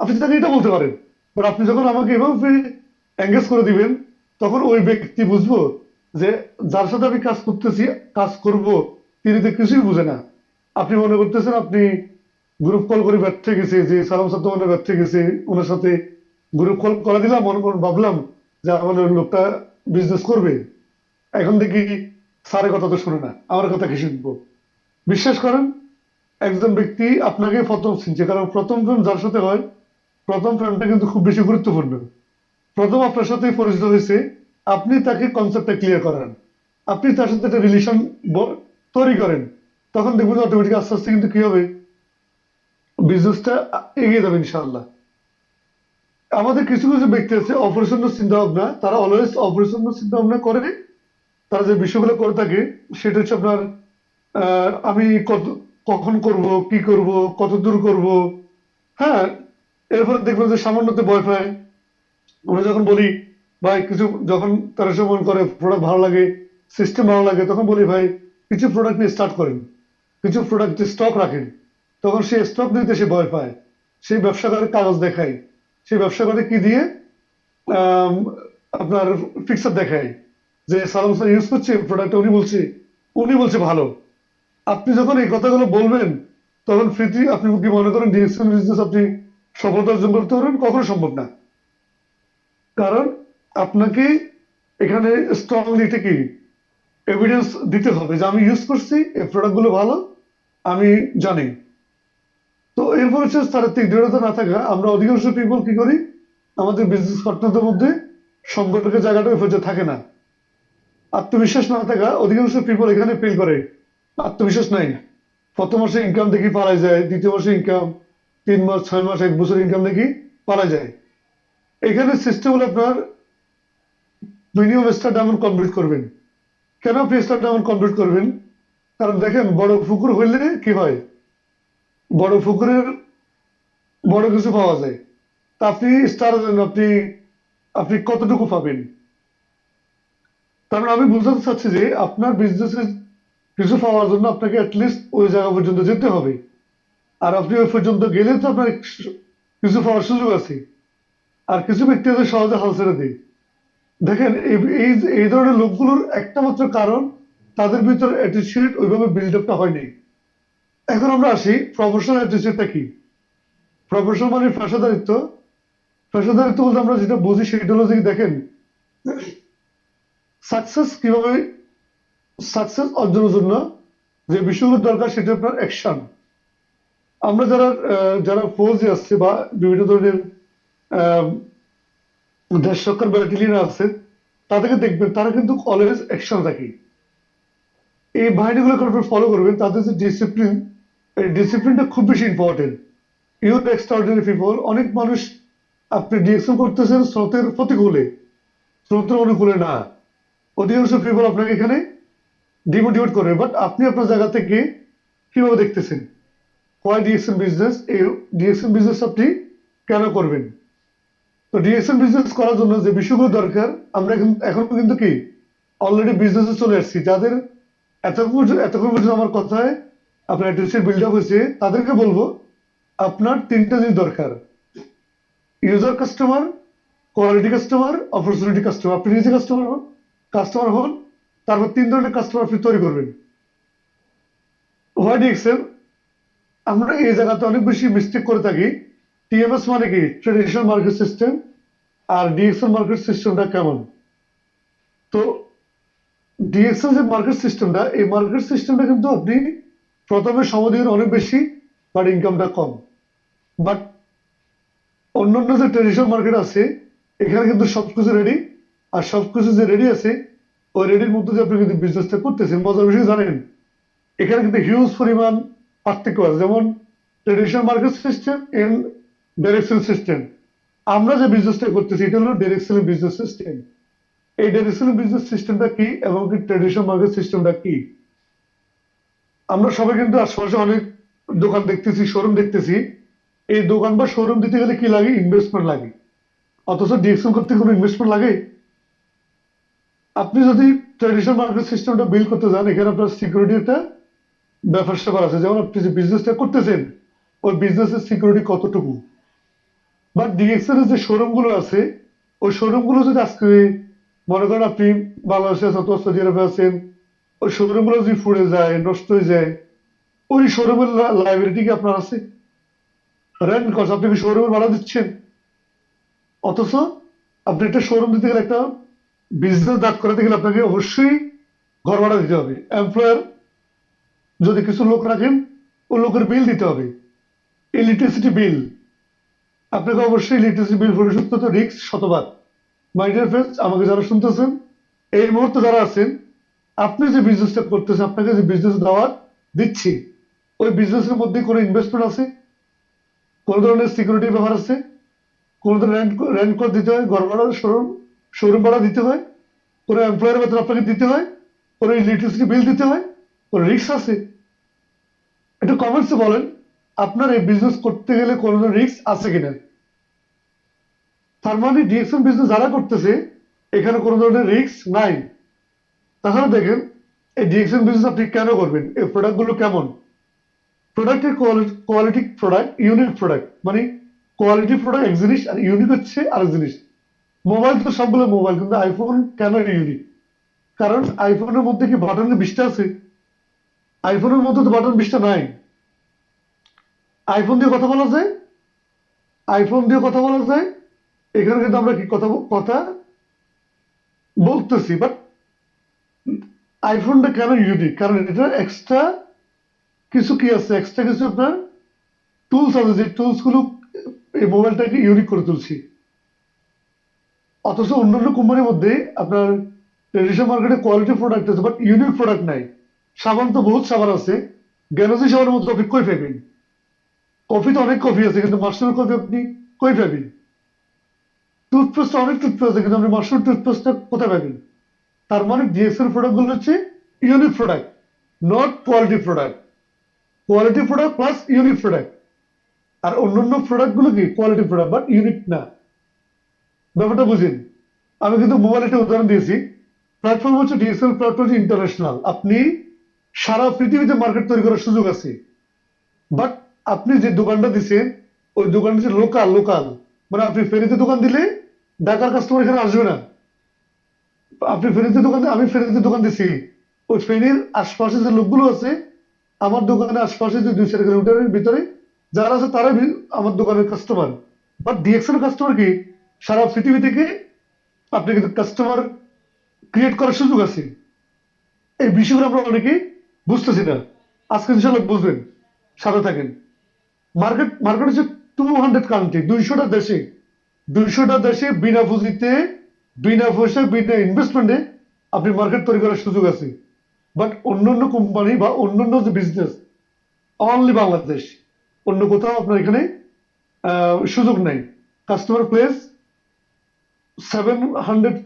আপনি তাকে এটা বলতে পারেন। বাট আপনি যখন আমাকে এভাবে এঙ্গেজ করে দিবেন, তখন ওই ব্যক্তি বুঝবো যে যার সাথে আমি কাজ করতেছি, কাজ করব, তিনি তো কিছুই বুঝে না। আপনি মনে করতেছেন আপনি গ্রুপ কল করে ব্যর্থ গেছে, যে সালাম সাথে মনে ব্যর্থ গেছে, ওনার সাথে গ্রুপ কল করে দিলাম, মনে মনে ভাবলাম যে আমার ওই লোকটা বিজনেস করবে। এখন দেখি স্যারের কথা তো শুনে না, আমার কথা কি শুনবো? বিশ্বাস করেন, একজন ব্যক্তি আপনাকে প্রথম চিনছে, কারণ প্রথম ফ্রেন্ড যার সাথে হয়, প্রথম ফ্রেন্ডটা কিন্তু খুব বেশি গুরুত্বপূর্ণ। প্রথম আপনার সাথে পরিচিত হয়েছে, আপনি তাকে কনসেপ্টটা ক্লিয়ার করান, আপনি তার সাথে একটা রিলেশন তৈরি করেন, তখন দেখবেন অটোমেটিক আস্তে আস্তে কিন্তু কি হবে, বিজনেসটা এগিয়ে যাবে ইনশাআল্লাহ। আমাদের কিছু কিছু ব্যক্তি আছে অপারেশনাল চিন্তা ভাবনা, তারা অলওয়েজ অপারেশনাল চিন্তা ভাবনা করে। তারা যে বিষয়গুলো করে থাকে সেটা হচ্ছে আপনার আমি কখন করব, কি করব, কত দূর করব। হ্যাঁ, এরপরে দেখবেন যে সামান্যতে ভয় পায়। আমরা যখন বলি ভাই কিছু, যখন তারা সে মনে করে প্রোডাক্ট ভালো লাগে, সিস্টেম ভালো লাগে, তখন বলি ভাই কিছু প্রোডাক্ট নিয়ে স্টার্ট করেন, কিছু প্রোডাক্ট স্টক রাখেন। তখন সে স্টক নিতে সে ভয় পায়, সেই ব্যবসা করে কাগজ দেখায়, সেই ব্যবসা করে কি দিয়ে আম, আপনার পিকচার দেখায় যে সালাম স্যার ইউজ করছে প্রোডাক্ট, উনি বলছে ভালো। আপনি যখন এই কথাগুলো বলবেন, তখন ফ্রিতে আপনি কি মনে করেন ডিএক্সএল বিজনেস আপনি সফলতা অর্জন করতে পারবেন? কখনো সম্ভব না। কারণ আপনাকে এখানে স্ট্রংলি এটা কি এভিডেন্স দিতে হবে যে আমি ইউজ করছি, এই প্রোডাক্টগুলো ভালো, আমি জানি। তো এরপর হচ্ছে চারিত্রিক দৃঢ়তা না থাকা। আমরা অধিকাংশ পিপল কি করি, আমাদের বিজনেস পার্টনারদের মধ্যে সম্পর্কের জায়গাটা ওই পর্যায়ে থাকে না। আত্মবিশ্বাস না থাকা, অধিকাংশ পিপল এখানে ফেল করে। আত্মবিশ্বাস নাই, প্রথম মাসে ইনকাম দেখি পালাই যায়, দ্বিতীয় মাসে ইনকাম, 3 মাস, 6 মাস, 1 বছর ইনকাম দেখি পালাই যায়। এখানে সিস্টেম হলো আপনার মিনিমাম স্টার্ট অ্যামাউন্ট কমপ্লিট করবেন। কেন আপনি স্টার্ট অ্যামাউন্ট কমপ্লিট করবেন? কারণ দেখেন বড় পুকুর হইলে কি হয়, বড় পুকুরের বড় কিছু পাওয়া যায়। তা আপনি স্টার আপনি আপনি কতটুকু পাবেন? কারণ আমি বুঝতে চাচ্ছি যে আপনার বিজনেসে কিছু পাওয়ার জন্য আপনাকে অ্যাটলিস্ট ওই জায়গা পর্যন্ত যেতে হবে। আর আপনি ওই পর্যন্ত গেলে তো আপনার কিছু পাওয়ার সুযোগ আছে। আর কিছু ব্যক্তি আছে সহজে হাল ছেড়ে দেয়। দেখেন এই এই ধরনের লোকগুলোর একটা মাত্র কারণ, তাদের ভিতরে অ্যাটিটিউড ওইভাবে বিল্ড আপটা হয়নি। এখন আমরা আসি প্রফেশনাল অ্যাটিটিউডটা কি। প্রফেশনাল মানে পেশাদারিত্ব। পেশাদারিত্ব বলতে আমরা যেটা বুঝি সেটা হলো যে দেখেন, সাকসেস কিভাবে, সাকসেস অর্জনের জন্য যে বিষয়গুলো দরকার সেটা আপনার অ্যাকশন। আমরা যারা ফৌজে আসছে বা বিভিন্ন ধরনের আহ, দেশ রক্ষার ব্যাটালিয়ন আছে, তাদেরকে দেখবেন তারা কিন্তু অলওয়েজ অ্যাকশন রাখে। এই বাহিনীগুলোকে আপনারা ফলো করবেন, তাদের যে ডিসিপ্লিন, এই ডিসিপ্লিনটা খুব বেশি ইম্পর্টেন্ট। ইউর এক্সট্রাঅর্ডিনারি পিপল, অনেক মানুষ আপনি ডিএকশন করতেছেন স্রোতের প্রতিকূলে, স্রোতের অনুকূলে না। অধিকাংশ পিপল আপনাকে এখানে ডিমোটিভেট করবে। বাট আপনি আপনার জায়গা থেকে কিভাবে দেখতেছেন, হোয়াই ডিএকশন বিজনেস, এই ডিএকশন বিজনেস আপনি কেন করবেন? তো ডিএক্সএন বিজনেস করার জন্য যে বিষয়গুলো দরকার আমরা এখন কিন্তু কি অলরেডি বিজনেসে চলে আসছি, যাদের এতক্ষণ পর্যন্ত আমার কথায় আপনার অ্যাটেনশন বিল্ড আপ হয়েছে, তাদেরকে বলবো আপনার তিনটা জিনিস দরকার: user customer, quality customer, opportunity customer. আপনি নিজে কাস্টমার হন, তারপর তিন ধরনের কাস্টমার আপনি তৈরি করবেন। Why DXL? আমরা এই জায়গাতে অনেক বেশি মিস্টেক করে থাকি। টিএমএস মানে কি? Traditional market system. আর ডিএক্সএল মার্কেট সিস্টেমটা কেমন? তো ডিএক্সএল যে মার্কেট সিস্টেমটা, এই মার্কেট সিস্টেমটা কিন্তু আপনি প্রথমে সময় দিবেন অনেক বেশি, বাট ইনকামটা কম। বাট অন্যান্য যে ট্রেডিশনাল মার্কেট আছে, এখানে কিন্তু সবকিছু রেডি, আর সবকিছু যে রেডি আছে ওই রেডির মধ্যে দিয়ে আপনি কিন্তু বিজনেসটা করতেছেন। মজার বিষয় জানেন, এখানে কিন্তু হিউজ পরিমাণ পার্থক্য আছে। যেমন traditional market system and direction system, আমরা যে বিজনেসটা করতেছি এটা হলো ডাইরেকশন বিজনেস সিস্টেম। এই ডাইরেকশন বিজনেস সিস্টেমটা কি এবং কি ট্রেডিশনাল মার্কেট সিস্টেমটা কি? আমরা সবাই কিন্তু আশেপাশে অনেক দোকান দেখতেছি, শোরুম দেখতেছি। এই দোকান বা শোরুম দিতে গেলে কি লাগে? ইনভেস্টমেন্ট লাগে। অথচ ডিএক্সএল করতে কোনো ইনভেস্টমেন্ট লাগে? আপনি যদি ট্রেডিশনাল মার্কেট সিস্টেমটা বিল্ড করতে যান, এখানে আপনার সিকিউরিটি একটা ব্যাপার স্যাপার আছে। যেমন আপনি যে বিজনেসটা করতেছেন ওই বিজনেসের সিকিউরিটি কতটুকু। বাট ডিএক্সএল এর যে শোরুম গুলো আছে, ওই শোরুম গুলো যদি আজকে মনে করেন আপনি বাংলাদেশে আছেন অথবা সৌদি আরবে আছেন, ওই শোরুম গুলো যদি ফুড়ে যায়, নষ্ট হয়ে যায়, ওই শোরুমের লাইবিলিটি কি আপনার আছে? রেন্ট কস্ট, আপনি কি শোরুমের ভাড়া দিচ্ছেন? অথচ আপনি একটা শোরুম দিতে গেলে, একটা বিজনেস দাঁড় করাতে গেলে আপনাকে অবশ্যই ঘর ভাড়া দিতে হবে। এমপ্লয়ার যদি কিছু লোক রাখেন, ওই লোকের বিল দিতে হবে। ইলেকট্রিসিটি বিল, আপনাকে অবশ্যই ইলেকট্রিসিটি বিল পরিশোধ করতে, রিস্ক শতভাগ। মাই ডিয়ার ফ্রেন্ডস, আমাকে যারা শুনতেছেন এই মুহূর্তে যারা আছেন, আপনি যে বিজনেসটা করতেছেন, আপনাকে যে বিজনেস দাওয়াত দিচ্ছি, ওই বিজনেসের মধ্যে কোনো ইনভেস্টমেন্ট আছে? কোন ধরনের সিকিউরিটির ব্যাপার আছে? কোন ধরনের রেন্ট কস্ট দিতে হয়? ঘর ভাড়া, শোরুম ভাড়া দিতে হয়? কোনো এমপ্লয়ারের বেতন আপনাকে দিতে হয়? কোনো ইলেকট্রিসিটি বিল দিতে হয়? কোনো রিস্ক আছে? একটু কমেন্টসে বলেন আপনার এই বিজনেস করতে গেলে কোনো রিস্ক আছে কিনা। তার মানে ডিএক্সএল বিজনেস যারা করতেছে এখানে কোনো ধরনের রিস্ক নাই। তাহলে দেখেন এই ডিএক্সএল বিজনেস আপনি কেন করবেন? এই প্রোডাক্টগুলো কেমন? প্রোডাক্টের কোয়ালিটি, প্রোডাক্ট ইউনিক প্রোডাক্ট, মানে কোয়ালিটি প্রোডাক্ট এক জিনিস আর ইউনিক হচ্ছে আরেক জিনিস। মোবাইল তো সবগুলো মোবাইল, কিন্তু আইফোন কেন ইউনিক? কারণ আইফোনের মধ্যে কি বাটনের 20টা আছে? আইফোনের মধ্যে তো বাটন 20টা নাই। আইফোন দিয়ে কথা বলা যায়, আইফোন দিয়ে কথা বলা যায়। এখানে কিন্তু আমরা কি কথা কথা বলতেছি, বাট আইফোনটা কেন ইউনিক? কারণ এটা এক্সট্রা কিছু কি আছে, এক্সট্রা কিছু আপনার টুলস আছে, যে টুলস গুলো এই মোবাইলটাকে ইউনিক করে তুলছি। অথচ অন্যান্য কোম্পানির মধ্যে আপনার ট্রেডিশনাল মার্কেটে কোয়ালিটি প্রোডাক্ট আছে, বাট ইউনিক প্রোডাক্ট নাই। সাবান তো বহুত সাবান আছে, গ্যানোজি সাবানের মধ্যে আপনি কই পাবেন? কফি তো অনেক কফি আছে, কিন্তু মাশরুমের কফি আপনি কই পাবেন? টুথপেস্ট অনেক টুথপেস্ট আছে, কিন্তু আপনি মাশরুম টুথপেস্টটা কোথায় পাবেন? তার মানে ডিএক্সএল প্রোডাক্ট গুলো হচ্ছে unique product, not quality product. Quality product plus unique product. আর অন্যান্য প্রোডাক্ট গুলো কি কোয়ালিটি প্রোডাক্ট বাট ইউনিক না। ব্যাপারটা বুঝেন। আমি কিন্তু মোবাইল একটা উদাহরণ দিয়েছি। প্ল্যাটফর্ম হচ্ছে ডিএক্সএল প্ল্যাটফর্ম ইন্টারন্যাশনাল। আপনি সারা পৃথিবীতে মার্কেট তৈরি করার সুযোগ আছে। বাট আপনি যে দোকানটা দিচ্ছেন ওই দোকানটা হচ্ছে লোকাল। লোকাল মানে আপনি ফেরিতে দোকান দিলে ঢাকার কাস্টমার এখানে আসবে না। আপনি ফেরিতে দোকান, আমি ফেরিতে দোকান দিচ্ছি, ওই ফেরির আশপাশে যে লোকগুলো আছে আমার দোকানের আশপাশে যে 2-4 কিলোমিটারের ভিতরে যারা আছে তারাই আমার দোকানের কাস্টমার। বাট ডিএক্সএল কাস্টমার কি সারা পৃথিবী থেকে আপনি কিন্তু কাস্টমার ক্রিয়েট করার সুযোগ আছে। এই বিষয়গুলো আমরা অনেকেই বুঝতেছি না। আজকে ইনশাল্লাহ বুঝবেন, সাথে থাকেন। মার্কেট হচ্ছে 200 কান্ট্রি, 200টা দেশে, 200টা দেশে বিনা পুঁজিতে, বিনা পয়সা, বিনা ইনভেস্টমেন্টে আপনি মার্কেট তৈরি করার সুযোগ আছে। বাট অন্যান্য কোম্পানি বা অন্যান্য যে বিজনেস অনলি বাংলাদেশ, অন্য কোথাও আপনার এখানে সুযোগ নাই। কাস্টমার প্লেস 700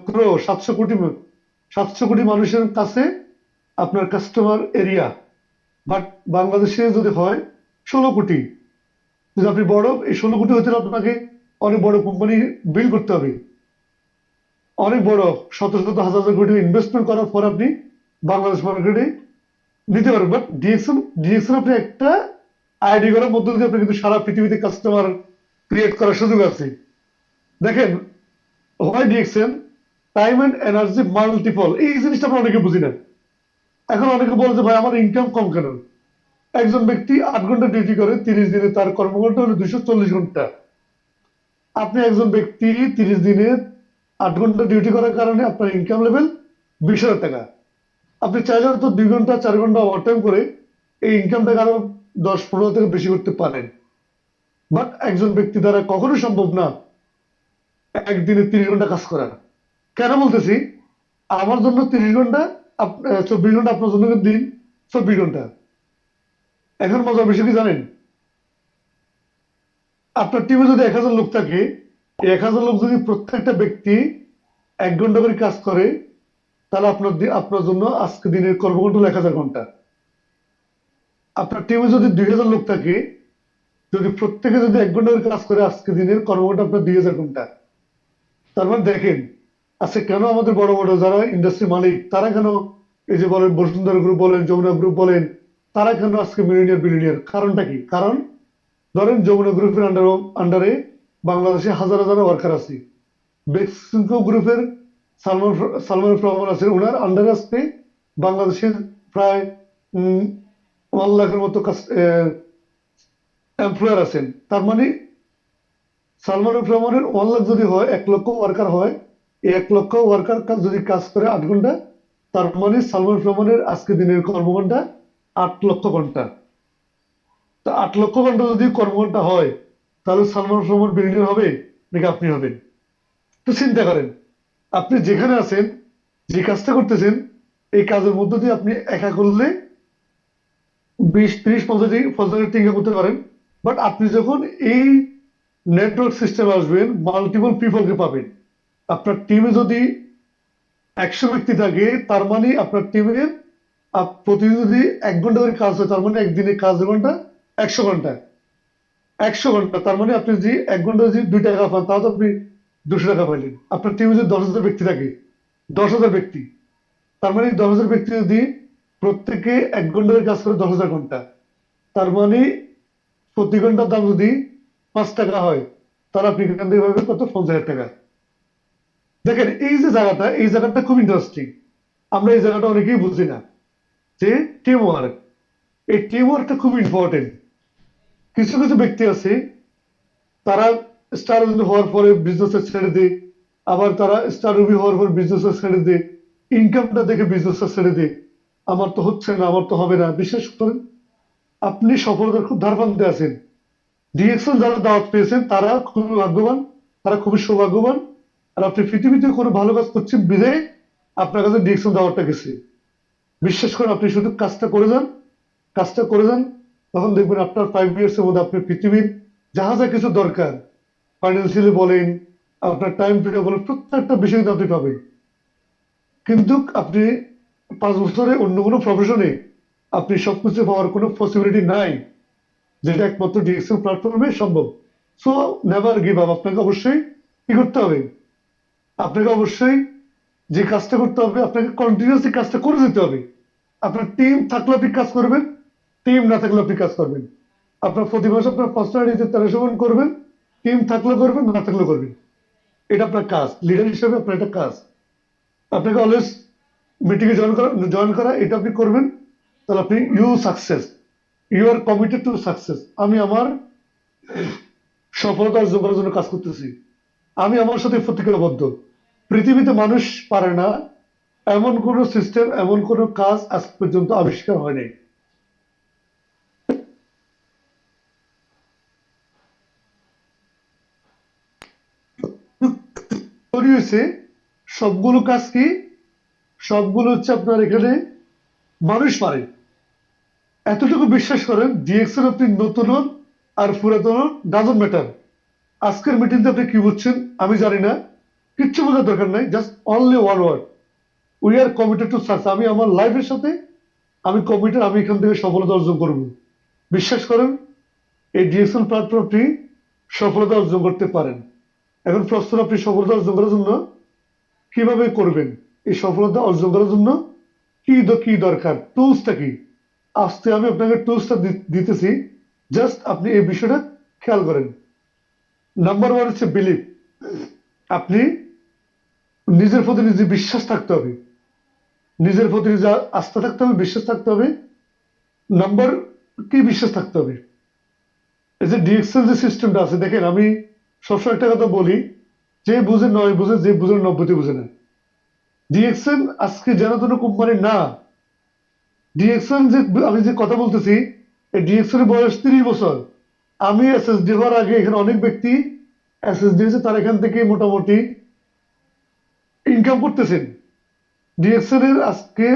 crore, 700 কোটি মানুষের কাছে আপনার কাস্টমার এরিয়া। বাট বাংলাদেশে যদি হয় 16 কোটি, যদি আপনি বড়, এই 16 কোটি হতে আপনাকে অনেক বড় কোম্পানি বিল্ড করতে হবে, অনেক বড় শত শত হাজার হাজার কোটি ইনভেস্টমেন্ট করার পর আপনি বাংলাদেশ মার্কেটে নিতে পারবেন। বাট ডিএক্সএন আপনি একটা আইডি করার মধ্য দিয়ে আপনি কিন্তু সারা পৃথিবীতে কাস্টমার ক্রিয়েট করার সুযোগ আছে। দেখেন, হয় DXN time and energy multiple, এই জিনিসটা আমরা অনেকে বুঝি না। এখন অনেকে বলে যে ভাই আমার ইনকাম কম কেন? একজন ব্যক্তি 8 ঘন্টা ডিউটি করে, 30 দিনে তার কর্মঘন্টা হলো 240 ঘন্টা। আপনি একজন ব্যক্তি 30 দিনে 8 ঘন্টা ডিউটি করার কারণে আপনার ইনকাম লেভেল 20,000 টাকা। আপনি চাইলে তো 2 ঘন্টা 4 ঘন্টা ওভারটাইম করে এই ইনকামটাকে আরো 10-15 থেকে বেশি করতে পারেন। বাট একজন ব্যক্তি দ্বারা কখনো সম্ভব না একদিনে 30 ঘন্টা কাজ করা। কেন বলতেছি? আমার জন্য 30 ঘন্টা, 24 ঘন্টা, আপনার জন্য দিন 24 ঘন্টা। এখন মজার বিষয় কি জানেন? আপনার টিমে যদি 1000 লোক থাকে, এই 1000 লোক যদি প্রত্যেকটা ব্যক্তি 1 ঘন্টা করে কাজ করে, তাহলে আপনার জন্য আজকে দিনের কর্মঘন্টা হলো 1000 ঘন্টা। আপনার টিমে যদি 2000 লোক থাকে, যদি প্রত্যেকে যদি 1 ঘন্টা করে কাজ করে, আজকে দিনের কর্মঘন্টা আপনার 2000 ঘন্টা। তার মানে দেখেন আজকে কেন আমাদের বড় বড় যারা ইন্ডাস্ট্রি মালিক, তারা কেন এই যে বলেন বসুন্ধরা গ্রুপ বলেন, যমুনা গ্রুপ বলেন, তারা কেন আজকে মিলিয়নিয়ার বিলিয়নিয়ার? কারণটা কি? কারণ ধরেন যমুনা গ্রুপের আন্ডারে বাংলাদেশে হাজার হাজার ওয়ার্কার আছে। বেক্সিমকো গ্রুপের সালমান রহমান আছে, ওনার আন্ডারে আজকে বাংলাদেশের প্রায় 1 লাখের মতো এমপ্লয়ার আছেন। তার মানে সালমান রহমানের 1 লাখ যদি হয়, 1 লক্ষ ওয়ার্কার হয়, এই 1 লক্ষ ওয়ার্কার যদি কাজ করে 8 ঘন্টা, তার মানে সালমান রহমানের আজকে দিনের কর্মঘন্টা 8 লক্ষ ঘন্টা। তা 8 লক্ষ ঘন্টা যদি কর্মঘন্টা হয়, তাহলে সালমান রহমান বিলিয়নিয়ার হবে নাকি আপনি হবেন? তো চিন্তা করেন, আপনি যেখানে আছেন, যে কাজটা করতেছেন, এই কাজের মধ্য দিয়ে আপনি একা করলে 20, 30, 50 টিকা করতে পারেন। বাট আপনি যখন এই নেটওয়ার্ক সিস্টেম আসবেন, মাল্টিপল পিপলকে পাবেন। আপনার টিমে যদি 100 ব্যক্তি থাকে, তার মানে আপনার টিমের প্রতিদিন যদি 1 ঘন্টা করে কাজ হয়, তার মানে একদিনে কাজের ঘন্টা 100 ঘন্টা। 100 ঘন্টা তার মানে আপনি যদি 1 ঘন্টা যদি 2 টাকা পান, তাহলে আপনি 200 টাকা পাইলেন। আপনার টিমে যদি 10,000 ব্যক্তি থাকে, 10,000 ব্যক্তি, তার মানে 10,000 ব্যক্তি যদি প্রত্যেকে 1 ঘন্টা করে কাজ করে 10,000 ঘন্টা, তার মানে প্রতি ঘন্টার দাম যদি 5 টাকা হয়, তাহলে আপনি এখান থেকে পাবেন কত? 50,000 টাকা। দেখেন এই যে জায়গাটা, এই জায়গাটা খুব ইন্টারেস্টিং। আমরা এই জায়গাটা অনেকেই বুঝি না যে টিম ওয়ার্ক, এই টিম ওয়ার্কটা খুব ইম্পর্টেন্ট। কিছু কিছু ব্যক্তি আছে, তারা স্টার হওয়ার পরে বিজনেস ছেড়ে দেয়, আবার তারা স্টার রুবি হওয়ার পর বিজনেস ছেড়ে দেয়, ইনকামটা দেখে বিজনেস ছেড়ে দেয়। আমার তো হচ্ছে না, আমার তো হবে না। বিশ্বাস করেন, আপনি সফলতার খুব ধারপ্রান্তে আছেন। ডিএক্সএল যারা দাওয়াত পেয়েছেন, তারা খুবই ভাগ্যবান, তারা খুবই সৌভাগ্যবান। আর আপনি পৃথিবীতে কোনো ভালো কাজ করছেন বিধে আপনার কাছে ডিএক্সএল দাওয়াতটা গেছে। বিশ্বাস করেন, আপনি শুধু কাজটা করে যান, কাজটা করে যান, তখন দেখবেন আপনার 5 ইয়ার্স এর মধ্যে আপনি পৃথিবীর যাহা যা কিছু দরকার, ফাইন্যান্সিয়ালি বলেন, আপনার টাইম পিরিয়ড বলেন, প্রত্যেকটা বিষয় কিন্তু আপনি পাবেন। কিন্তু আপনি 5 বছরে অন্য কোনো প্রফেশনে আপনি সবকিছু পাওয়ার কোনো পসিবিলিটি নাই, যেটা একমাত্র ডিএক্সএল প্ল্যাটফর্মে সম্ভব। So never give up. আপনাকে অবশ্যই কি করতে হবে? আপনাকে অবশ্যই যে কাজটা করতে হবে, আপনাকে কন্টিনিউয়াসলি কাজটা করে যেতে হবে। আপনার টিম থাকলে আপনি কাজ করবেন, টিম না থাকলে আপনি কাজ করবেন। আপনার প্রতি মাসে আপনার পার্সোনালিটিতে 1300 করবেন, টিম থাকলে করবেন, না থাকলে করবেন। এটা আপনার কাজ, লিডার হিসেবে আপনার এটা কাজ। আপনাকে অলওয়েজ মিটিংয়ে জয়েন করা, এটা আপনি করবেন, তাহলে আপনি success, you are committed to success. আমি আমার সফলতা অর্জন করার জন্য কাজ করতেছি, আমি আমার সাথে প্রতিজ্ঞাবদ্ধ। পৃথিবীতে মানুষ পারে না এমন কোন সিস্টেম, এমন কোন কাজ আজ পর্যন্ত আবিষ্কার হয়নি। তৈরি হয়েছে সবগুলো কাজ কি? সবগুলো হচ্ছে আপনার এখানে মানুষ পারে। এতটুকু বিশ্বাস করেন, ডিএক্সএল আপনি নতুন হন আর পুরাতন হন, ডাজন্ট ম্যাটার। আজকের মিটিংতে আপনি কি বুঝছেন আমি জানি না, কিচ্ছু বোঝার দরকার নাই। Just only one word, we are committed to success. আমি আমার লাইফের সাথে আমি কমিটেড, আমি এখান থেকে সফলতা অর্জন করব। বিশ্বাস করেন, এই ডিএক্সএল প্ল্যাটফর্মটি সফলতা অর্জন করতে পারেন। এখন প্রশ্ন, আপনি সফলতা অর্জন করার জন্য কিভাবে করবেন, এই সফলতা অর্জন করার জন্য কি দরকার, টুলসটা কি? আজকে আমি আপনাকে টুলসটা দিতেছি, জাস্ট আপনি এই বিষয়টা খেয়াল করেন। নাম্বার ওয়ান হচ্ছে বিলিভ। আপনি নিজের প্রতি নিজে বিশ্বাস থাকতে হবে, নিজের প্রতি নিজে আস্থা থাকতে হবে, বিশ্বাস থাকতে হবে। নাম্বার কি বিশ্বাস থাকতে হবে? এই যে ডিএক্সএল যে সিস্টেমটা আছে, দেখেন আমি সবসময় একটা কথা বলি, যে বুঝে 9 বুঝে, যে বুঝে 90 বুঝে না। ডিএক্সএল আজকে যেন তেন কোম্পানি না। ডিএক্সএল যে আমি যে কথা বলতেছি, এই ডিএক্সএল এর বয়স 30 বছর। আমি এসএসডি হওয়ার আগে এখানে অনেক ব্যক্তি এসএসডি হয়েছে, তারা এখান থেকে মোটামুটি ইনকাম করতেছেন। ডিএক্সএল এর আজকে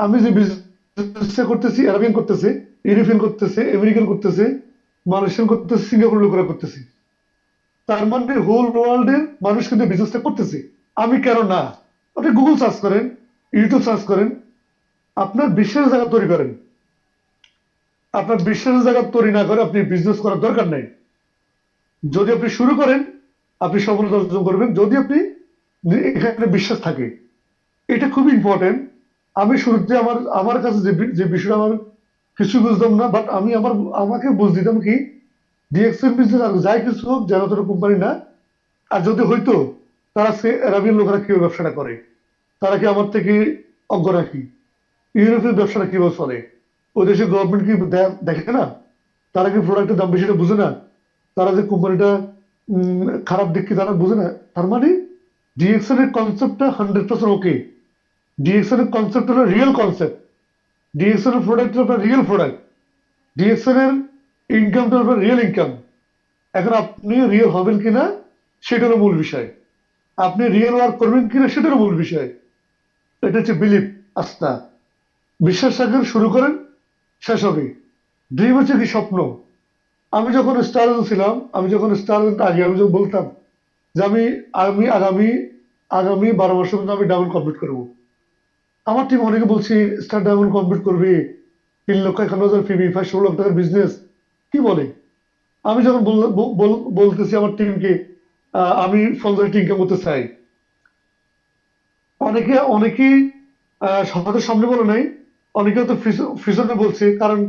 আমি যে বিজনেসটা করতেছি, অ্যারাবিয়ান করতেছে, ইউরোপিয়ান করতেছে, আমেরিকান করতেছে, মালয়েশিয়ান করতেছে, সিঙ্গাপুর লোকেরা করতেছে। তার মানে হোল ওয়ার্ল্ডের মানুষ কিন্তু বিজনেসটা করতেছে। আমি কেন না? আপনি গুগল সার্চ করেন, ইউটিউব সার্চ করেন, আপনার বিশ্বাসের জায়গা তৈরি করেন। আপনার বিশ্বাসের জায়গা তৈরি না করে আপনি বিজনেস করার দরকার নাই। যদি আপনি শুরু করেন, আপনি সফলতা অর্জন করবেন, যদি আপনি এখানে বিশ্বাস থাকে। এটা খুবই ইম্পর্টেন্ট। আমি শুরুতে আমার আমার কাছে যে বিষয়টা আমার কিছু বুঝতাম না, বাট আমাকে বুঝ দিতাম কি, ডিএক্সএল বিজনেস আর যাই কিছু হোক, যেন তোর কোম্পানি না। আর যদি হইতো, তারা সে আরবিয়ান লোকেরা কিভাবে ব্যবসাটা করে, তারা কি আমার থেকে অজ্ঞ রাখি? ইউরোপের ব্যবসাটা কিভাবে চলে, ওই দেশের গভর্নমেন্ট কি দেখে না? তারা কি প্রোডাক্টের দাম বেশিটা বুঝে না? তারা যে কোম্পানিটা খারাপ দিক কি তারা বুঝে না? তার মানে ডিএক্সএল এর কনসেপ্টটা 100% ওকে। ডিএক্সএল এর কনসেপ্ট হলো রিয়েল কনসেপ্ট। ডিএক্সএল এর প্রোডাক্ট হলো রিয়েল প্রোডাক্ট। ডিএক্সএল এর ইনকামটা হলো রিয়েল ইনকাম। এখন আপনি রিয়েল হবেন কিনা সেটা হলো মূল বিষয়। আপনি রিয়েল ওয়ার্ক করবেন কিনা সেটা হলো মূল বিষয়। এটা হচ্ছে বিলিভ, আস্থা। বিশ্বাস রাখেন, শুরু করেন, শেষ হবে। ড্রিম হচ্ছে কি, স্বপ্ন। আমি যখন স্টার ছিলাম, আগে আমি যখন বলতাম যে আমি আমি আগামী আগামী 12 মাসের মধ্যে আমি ডায়মন্ড কমপ্লিট করবো। আমার টিম অনেকে বলছি স্টার ডায়মন্ড কমপ্লিট করবে, 3,51,000 ফিবি, 16 লাখ টাকার বিজনেস, কি বলে? আমি যখন বলতেছি আমার টিমকে আমি ফলজারিটি ইনকাম করতে চাই, অনেকেই হয়তো সামনে বলে নাই, অনেকে তো ফিউচারে বলছে, কারণ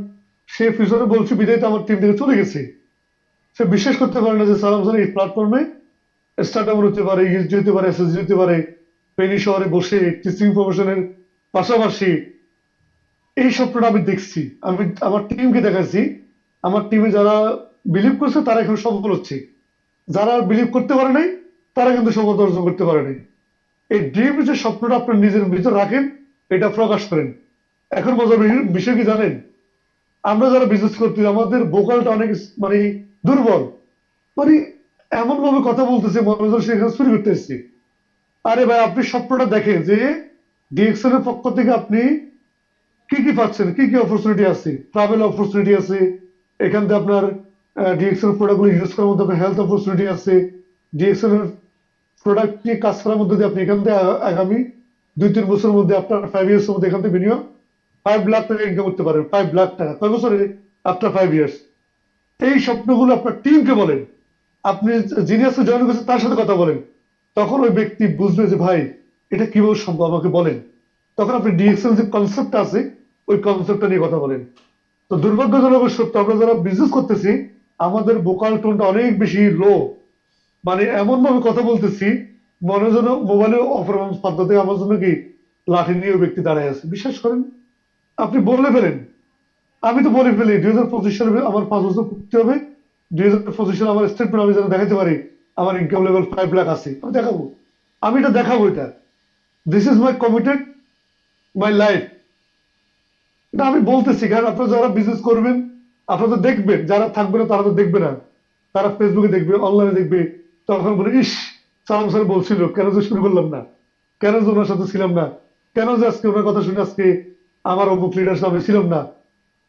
সে ফিউচারে বলছে বিদায় তো আমার টিম থেকে চলে গেছে। সে বিশ্বাস করতে পারে না যে সালাম এই প্ল্যাটফর্মে স্টার্টআপ হতে পারে, ইউএসডি হতে পারে, এসএসডি হতে পারে, পেনি শহরে বসে টিচিং প্রফেশনের পাশাপাশি। এই স্বপ্নটা আমি দেখছি, আমি আমার টিমকে দেখাচ্ছি। আমার টিমে যারা বিলিভ করছে তারা এখন সফল হচ্ছে, যারা বিলিভ করতে পারে নাই তারা কিন্তু সফলতা অর্জন করতে পারে নাই। এই ড্রিম যে স্বপ্নটা আপনার নিজের ভিতর রাখেন, এটা প্রকাশ করেন। এখন মজার বিষয় কি জানেন? আমরা যারা বিজনেস করতে, আমাদের ভোকালটা অনেক মানে দুর্বল। মানে এমন ভাবে কথা বলতেছে মনে হচ্ছে সেখানে চুরি করতে এসেছি। আরে ভাই, আপনি স্বপ্নটা দেখেন যে ডিএক্সএল এর পক্ষ থেকে আপনি কি কি পাচ্ছেন, কি কি অপরচুনিটি আছে। ট্রাভেল অপরচুনিটি আছে, এখান থেকে আপনার ডিএক্সএল প্রোডাক্টগুলো ইউজ করার মধ্যে আপনার হেলথ অপরচুনিটি আছে। ডিএক্সএল এর প্রোডাক্ট নিয়ে কাজ করার মধ্যে দিয়ে আপনি এখান থেকে আগামী 2-3 বছরের মধ্যে, আপনার 5 ইয়ার্স মধ্যে এখান থেকে মিনিমাম 5 লাখ টাকা ইনকাম করতে পারেন। 5 লাখ টাকা কয় বছরে? After 5 years. এই স্বপ্নগুলো আপনার টিমকে বলেন, আপনি যিনি আজকে জয়েন করেছেন তার সাথে কথা বলেন। তখন ওই ব্যক্তি বুঝবে যে ভাই এটা কিভাবে সম্ভব, আমাকে বলেন। তখন আপনি ডিএক্সএল যে কনসেপ্ট আছে, ওই কনসেপ্টটা নিয়ে কথা বলেন। তো দুর্ভাগ্যজনক সত্য, আমরা যারা বিজনেস করতেছি আমাদের ভোকাল টোনটা অনেক বেশি লো। মানে এমন ভাবে কথা বলতেছি মনে যেন মোবাইলে অপারেশন পদ্ধতি আমার জন্য কি লাঠি নিয়ে ওই ব্যক্তি দাঁড়ায় আছে। বিশ্বাস করেন, আপনি বলে ফেলেন। আমি তো বলে ফেলি 2025 সালে আমার 5 বছর পূর্তি হবে। 2025 সালে আমার স্টেটমেন্ট আমি যেন দেখাতে পারি আমার ইনকাম লেভেল 5 লাখ আছে, আমি দেখাবো। আমি এটা দেখাবো। এটা this is my committed, my life. এটা আমি বলতেছি, কারণ আপনারা যারা বিজনেস করবেন আপনারা তো দেখবেন, যারা থাকবে না তারা তো দেখবে না। তারা ফেসবুকে দেখবে, অনলাইনে দেখবে, তখন বলে ইস, সালাম স্যার বলছিল, কেন যে শুরু করলাম না, কেন যে ওনার সাথে ছিলাম না, কেন যে আজকে ওনার কথা শুনে আজকে আমার অমুক লিডার সামনে ছিলাম না।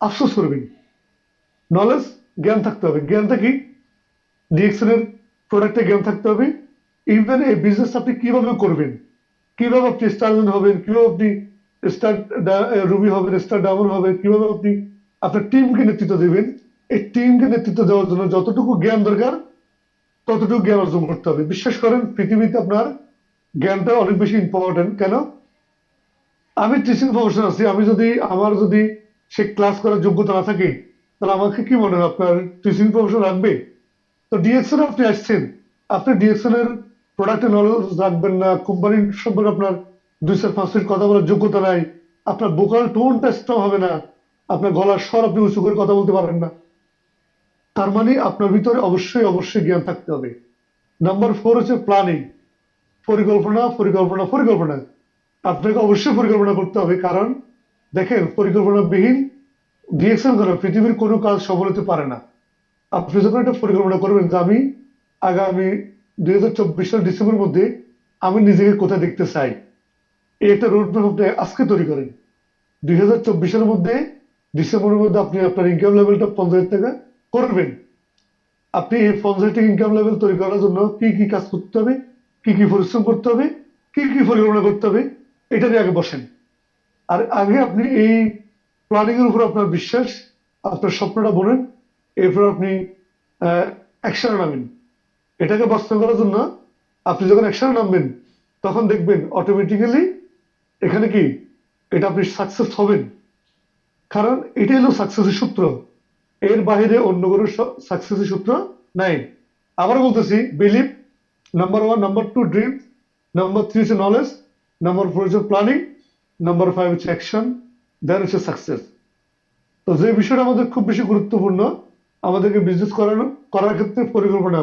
আফসোস করবেন। নলেজ, জ্ঞান থাকতে হবে। জ্ঞানটা কি? ডিএক্সএল এর প্রোডাক্টে জ্ঞান থাকতে হবে। ইভেন এই বিজনেস আপনি কিভাবে করবেন, কিভাবে আপনি স্টারম্যান হবেন, কিভাবে আপনি স্টার রুবি হবেন, স্টার ডায়মন্ড হবেন, কিভাবে আপনি আপনার টিমকে নেতৃত্ব দেবেন। এই টিমকে নেতৃত্ব দেওয়ার জন্য যতটুকু জ্ঞান দরকার ততটুকু জ্ঞান অর্জন করতে হবে। বিশ্বাস করেন, পৃথিবীতে আপনার জ্ঞানটা অনেক বেশি ইম্পর্টেন্ট। কেন? আমি টিচিং প্রফেশন আছি, আমার যদি সে ক্লাস করার যোগ্যতা না থাকে, তাহলে আমাকে কি মনে হয় আপনার টিচিং প্রফেশন রাখবে? তো ডিএক্সএন আপনি আসছেন, আপনি ডিএক্সএন এর প্রোডাক্টের নলেজ রাখবেন না, কোম্পানি সম্পর্কে আপনার 2 4 5 মিনিট কথা বলার যোগ্যতা নাই, আপনার ভোকাল টোনটা স্ট্রং হবে না, আপনার গলার স্বর আপনি উঁচু করে কথা বলতে পারবেন না। তার মানে আপনার ভিতরে অবশ্যই অবশ্যই জ্ঞান থাকতে হবে। নাম্বার 4 হচ্ছে প্ল্যানিং, পরিকল্পনা পরিকল্পনা পরিকল্পনা। আপনাকে অবশ্যই পরিকল্পনা করতে হবে, কারণ দেখেন, পরিকল্পনাবিহীন ডিএক্সএন করা পৃথিবীর কোনো কাজ সফল হতে পারে না। আপনি যখন একটা পরিকল্পনা করবেন যে আমি আগামী 2024 সাল ডিসেম্বরের মধ্যে আমি নিজেকে কোথায় দেখতে চাই, এই একটা রোড ম্যাপ আপনি আজকে তৈরি করেন। 2024 সালের মধ্যে ডিসেম্বরের মধ্যে আপনি আপনার ইনকাম লেভেলটা 50,000 টাকা করবেন। আপনি এই 50,000 টাকা ইনকাম লেভেল তৈরি করার জন্য কি কি কাজ করতে হবে, কি কি পরিশ্রম করতে হবে, কি কি পরিকল্পনা করতে হবে, এটা নিয়ে আগে বসেন। আর আগে আপনি এই প্ল্যানিং এর উপর আপনার বিশ্বাস, আপনার স্বপ্নটা বলেন, এরপর আপনি অ্যাকশনে নামেন। এটাকে বাস্তব করার জন্য আপনি যখন অ্যাকশনে নামবেন, তখন দেখবেন অটোমেটিক্যালি এখানে কি এটা আপনি সাকসেস হবেন। কারণ এটাই হলো সাকসেসের সূত্র, এর বাইরে অন্য কোনো সাকসেসের সূত্র নাই। আবার বলতেছি, believe, number 1, number 2 dream, number 3 হচ্ছে নলেজ, নাম্বার 4 হচ্ছে প্ল্যানিং, নাম্বার 5 হচ্ছে অ্যাকশন, দেন হচ্ছে সাকসেস। তো যে বিষয়টা আমাদের খুব বেশি গুরুত্বপূর্ণ, আমাদেরকে বিজনেস করার ক্ষেত্রে পরিকল্পনা,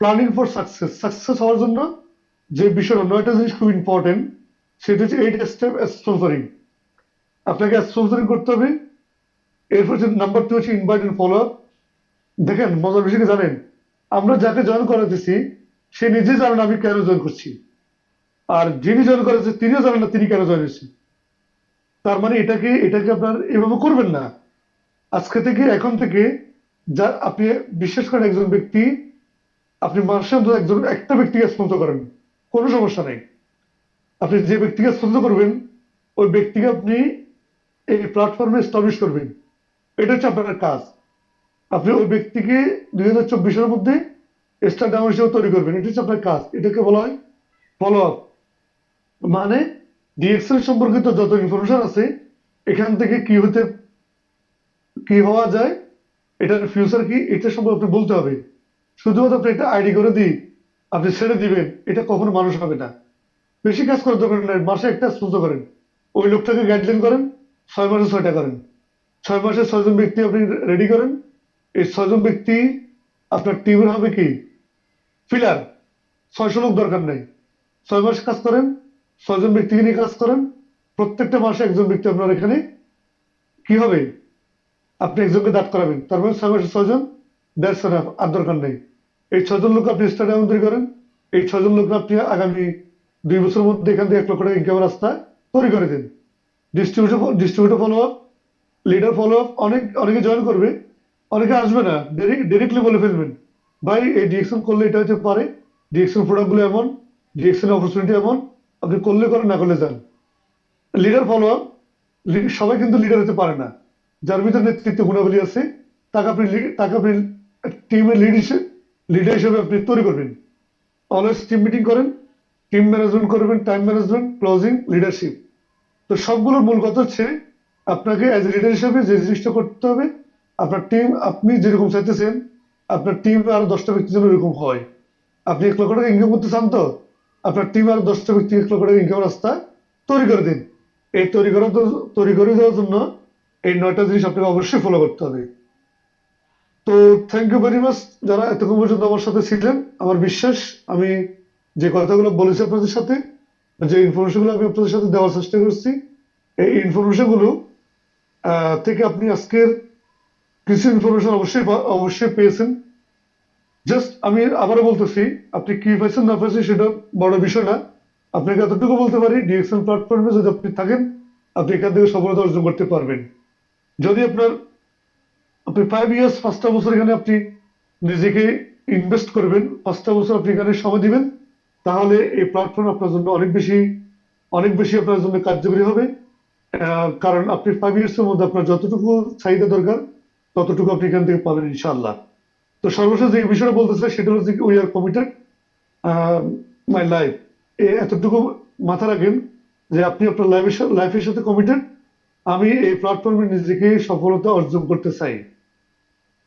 প্ল্যানিং ফর সাকসেস। সাকসেস হওয়ার জন্য যে বিষয়টা 9টা জিনিস খুব ইম্পর্টেন্ট, সেটা হচ্ছে 8 স্টেপ স্পন্সরিং। আপনাকে স্পন্সরিং করতে হবে। এরপর হচ্ছে নাম্বার 2 হচ্ছে ইনভাইট এন্ড ফলো আপ। দেখেন, মজার বিষয় কি জানেন, আমরা যাকে জয়েন করাতেছি সে নিজে জানে না আমি কেন জয়েন করছি, আর যিনি জয়েন করেছে তিনিও জানেন না তিনি কেন জয়েন হয়েছে। তার মানে এটাকে আপনার এভাবে করবেন না। আজকে থেকে, এখন থেকে, যা আপনি বিশ্বাস করেন, একজন ব্যক্তি, আপনি মাসে অন্তত একটা ব্যক্তিকে স্পন্সর করেন, কোনো সমস্যা নেই। আপনি যে ব্যক্তিকে স্পন্সর করবেন, ওই ব্যক্তিকে আপনি এই প্ল্যাটফর্মে এস্টাবলিশ করবেন। এটা হচ্ছে আপনার কাজ। আপনি ওই ব্যক্তিকে 2024 মধ্যে স্টার ডাউন হিসেবে তৈরি করবেন, এটা হচ্ছে আপনার কাজ। এটাকে বলা হয় ফলো আপ। মানে ডিএক্সএল সম্পর্কিত যত ইনফরমেশন আছে, এখান থেকে কি হওয়া যায়, এটার ফিউচার কি, এটা সম্পর্কে আপনি বলতে হবে। শুধুমাত্র আপনি একটা আইডি করে দিই, আপনি ছেড়ে দিবেন, এটা কখনো মানুষ হবে না। বেশি কাজ করার দরকার নাই, মাসে একটা স্পন্সর করেন, ওই লোকটাকে গাইডলাইন করেন, 6 মাসে 6টা করেন, 6 মাসে 6জন ব্যক্তি আপনি রেডি করেন। এই 6জন ব্যক্তি আপনার টিমের হবে কি ফিলার। 600 লোক দরকার নেই, 6 মাস কাজ করেন, 6জন ব্যক্তিকে নিয়ে কাজ করেন। প্রত্যেকটা মাসে একজন ব্যক্তি আপনার এখানে কি হবে, আপনি একজনকে দাঁড় করাবেন। তার মানে 6 মাসে 6জন, দ্যাটস এনাফ, আর দরকার নেই। এই 6জন লোক আপনি স্টাডিয়াম তৈরি করেন। এই 6জন লোক আপনি আগামী 2 বছরের মধ্যে এখান থেকে 1 লক্ষ টাকা ইনকামের রাস্তা তৈরি করে দিন। Distributor follow up, leader follow up. অনেকে জয়েন করবে, অনেকে আসবে না, ডিরেক্টলি বলে ফেলবেন, ভাই এই ডিএকশন করলে এটা হতে পারে, ডিএকশন প্রোডাক্টগুলো এমন, ডিএকশন অপরচুনিটি এমন, আপনি করলে করেন, না করলে যান। লিডার ফলো আপ, সবাই কিন্তু লিডার হতে পারে না। যার ভিতরে নেতৃত্ব গুণাবলী আছে, তাকে আপনি টিমের লিডার হিসেবে আপনি তৈরি করবেন। অলওয়েজ টিম মিটিং করেন, টিম ম্যানেজমেন্ট করবেন, টাইম ম্যানেজমেন্ট, ক্লোজিং, লিডারশিপ। তো সবগুলোর মূল কথা হচ্ছে আপনাকে অ্যাজ লিডার হিসেবে যে জিনিসটা করতে হবে, আপনার টিম আপনি যেরকম চাইতেছেন, আপনার টিম আরো 10টা ব্যক্তি যেন এরকম হয়। আপনি 1 লক্ষ টাকা ইনকাম করতে চান, তো আপনার টিম আরো 10টা ব্যক্তি 1 লক্ষ টাকা ইনকাম রাস্তা তৈরি করে দিন। এই তৈরি করে দেওয়ার জন্য এই 9টা জিনিস আপনাকে অবশ্যই ফলো করতে হবে। তো থ্যাংক ইউ ভেরি মাচ যারা এতক্ষণ পর্যন্ত আমার সাথে ছিলেন। আমার বিশ্বাস, আমি যে কথাগুলো বলেছি আপনাদের সাথে, যে ইনফরমেশনগুলো আমি আপনাদের সাথে দেওয়ার চেষ্টা করছি, এই ইনফরমেশনগুলো থেকে আপনি আজকের কিছু ইনফরমেশন অবশ্যই পেয়েছেন। জাস্ট আমি আবারও বলতেছি, আপনি কি পাইছেন না পাইছেন সেটা বড় বিষয় না। আপনাকে এতটুকু বলতে পারি, ডিএক্সএল প্ল্যাটফর্মে যদি আপনি থাকেন, আপনি এখান থেকে সফলতা অর্জন করতে পারবেন। যদি আপনি 5 ইয়ার্স, 5টা বছর এখানে আপনি নিজেকে ইনভেস্ট করবেন, 5টা বছর আপনি এখানে সময় দিবেন, তাহলে এই প্ল্যাটফর্ম আপনার জন্য অনেক বেশি আপনার জন্য কার্যকরী হবে। কারণ আপনি 5 ইয়ার্স এর মধ্যে আপনার যতটুকু চাহিদা দরকার, ততটুকু আপনি এখান থেকে পাবেন ইনশাআল্লাহ। তো তো সর্বশেষ যে বিষয়টা বলতে চাই সেটা হচ্ছে we are committed my life, এতটুকু মাথা রাখেন যে আপনি আপনার লাইফের সাথে কমিটেড। আমি এই প্ল্যাটফর্মে নিজেকে সফলতা অর্জন করতে চাই।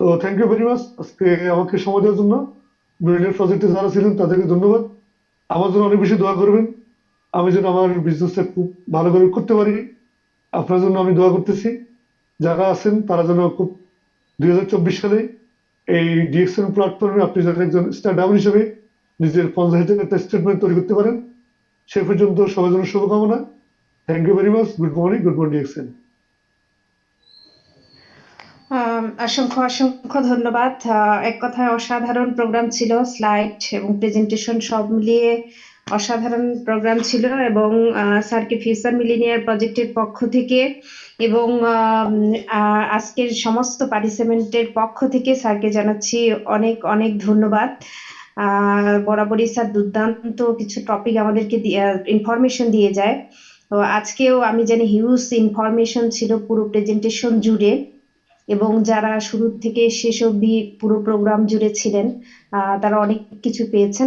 তো থ্যাংক ইউ ভেরি মাচ আজকে আমাকে সময় দেওয়ার জন্য। মিলিনিয়ার প্রজেক্টে যারা ছিলেন তাদেরকে ধন্যবাদ। আমার জন্য অনেক বেশি দোয়া করবেন, আমি যেন আমার বিজনেসটা খুব ভালো করে করতে পারি। আপনার জন্য আমি দোয়া করতেছি। যারা আছেন তারা যেন খুব 2024 সালে এই ডিএক্সএন প্ল্যাটফর্মে আপনি যেন একজন স্টার ডাবল হিসেবে নিজের 50,000 একটা স্টেটমেন্ট তৈরি করতে পারেন। সে পর্যন্ত সবার জন্য শুভকামনা। Thank you very much. Good morning DXN. অসংখ্য অসংখ্য ধন্যবাদ। এক কথায় অসাধারণ প্রোগ্রাম ছিল, স্লাইড এবং প্রেজেন্টেশন সব মিলিয়ে অসাধারণ প্রোগ্রাম ছিল। এবং স্যারকে ফিউচার মিলিনিয়ার প্রজেক্টের পক্ষ থেকে এবং আজকের সমস্ত পার্টিসিপেন্টের পক্ষ থেকে স্যারকে জানাচ্ছি অনেক অনেক ধন্যবাদ। বরাবরই স্যার দুর্দান্ত কিছু টপিক আমাদেরকে ইনফরমেশন দিয়ে যায়। তো আজকেও আমি জানি হিউজ ইনফরমেশন ছিল পুরো প্রেজেন্টেশন জুড়ে, এবং যারা শুরু থেকে শেষ অবধি পুরো প্রোগ্রাম জুড়ে ছিলেন তারা অনেক কিছু পেয়েছেন।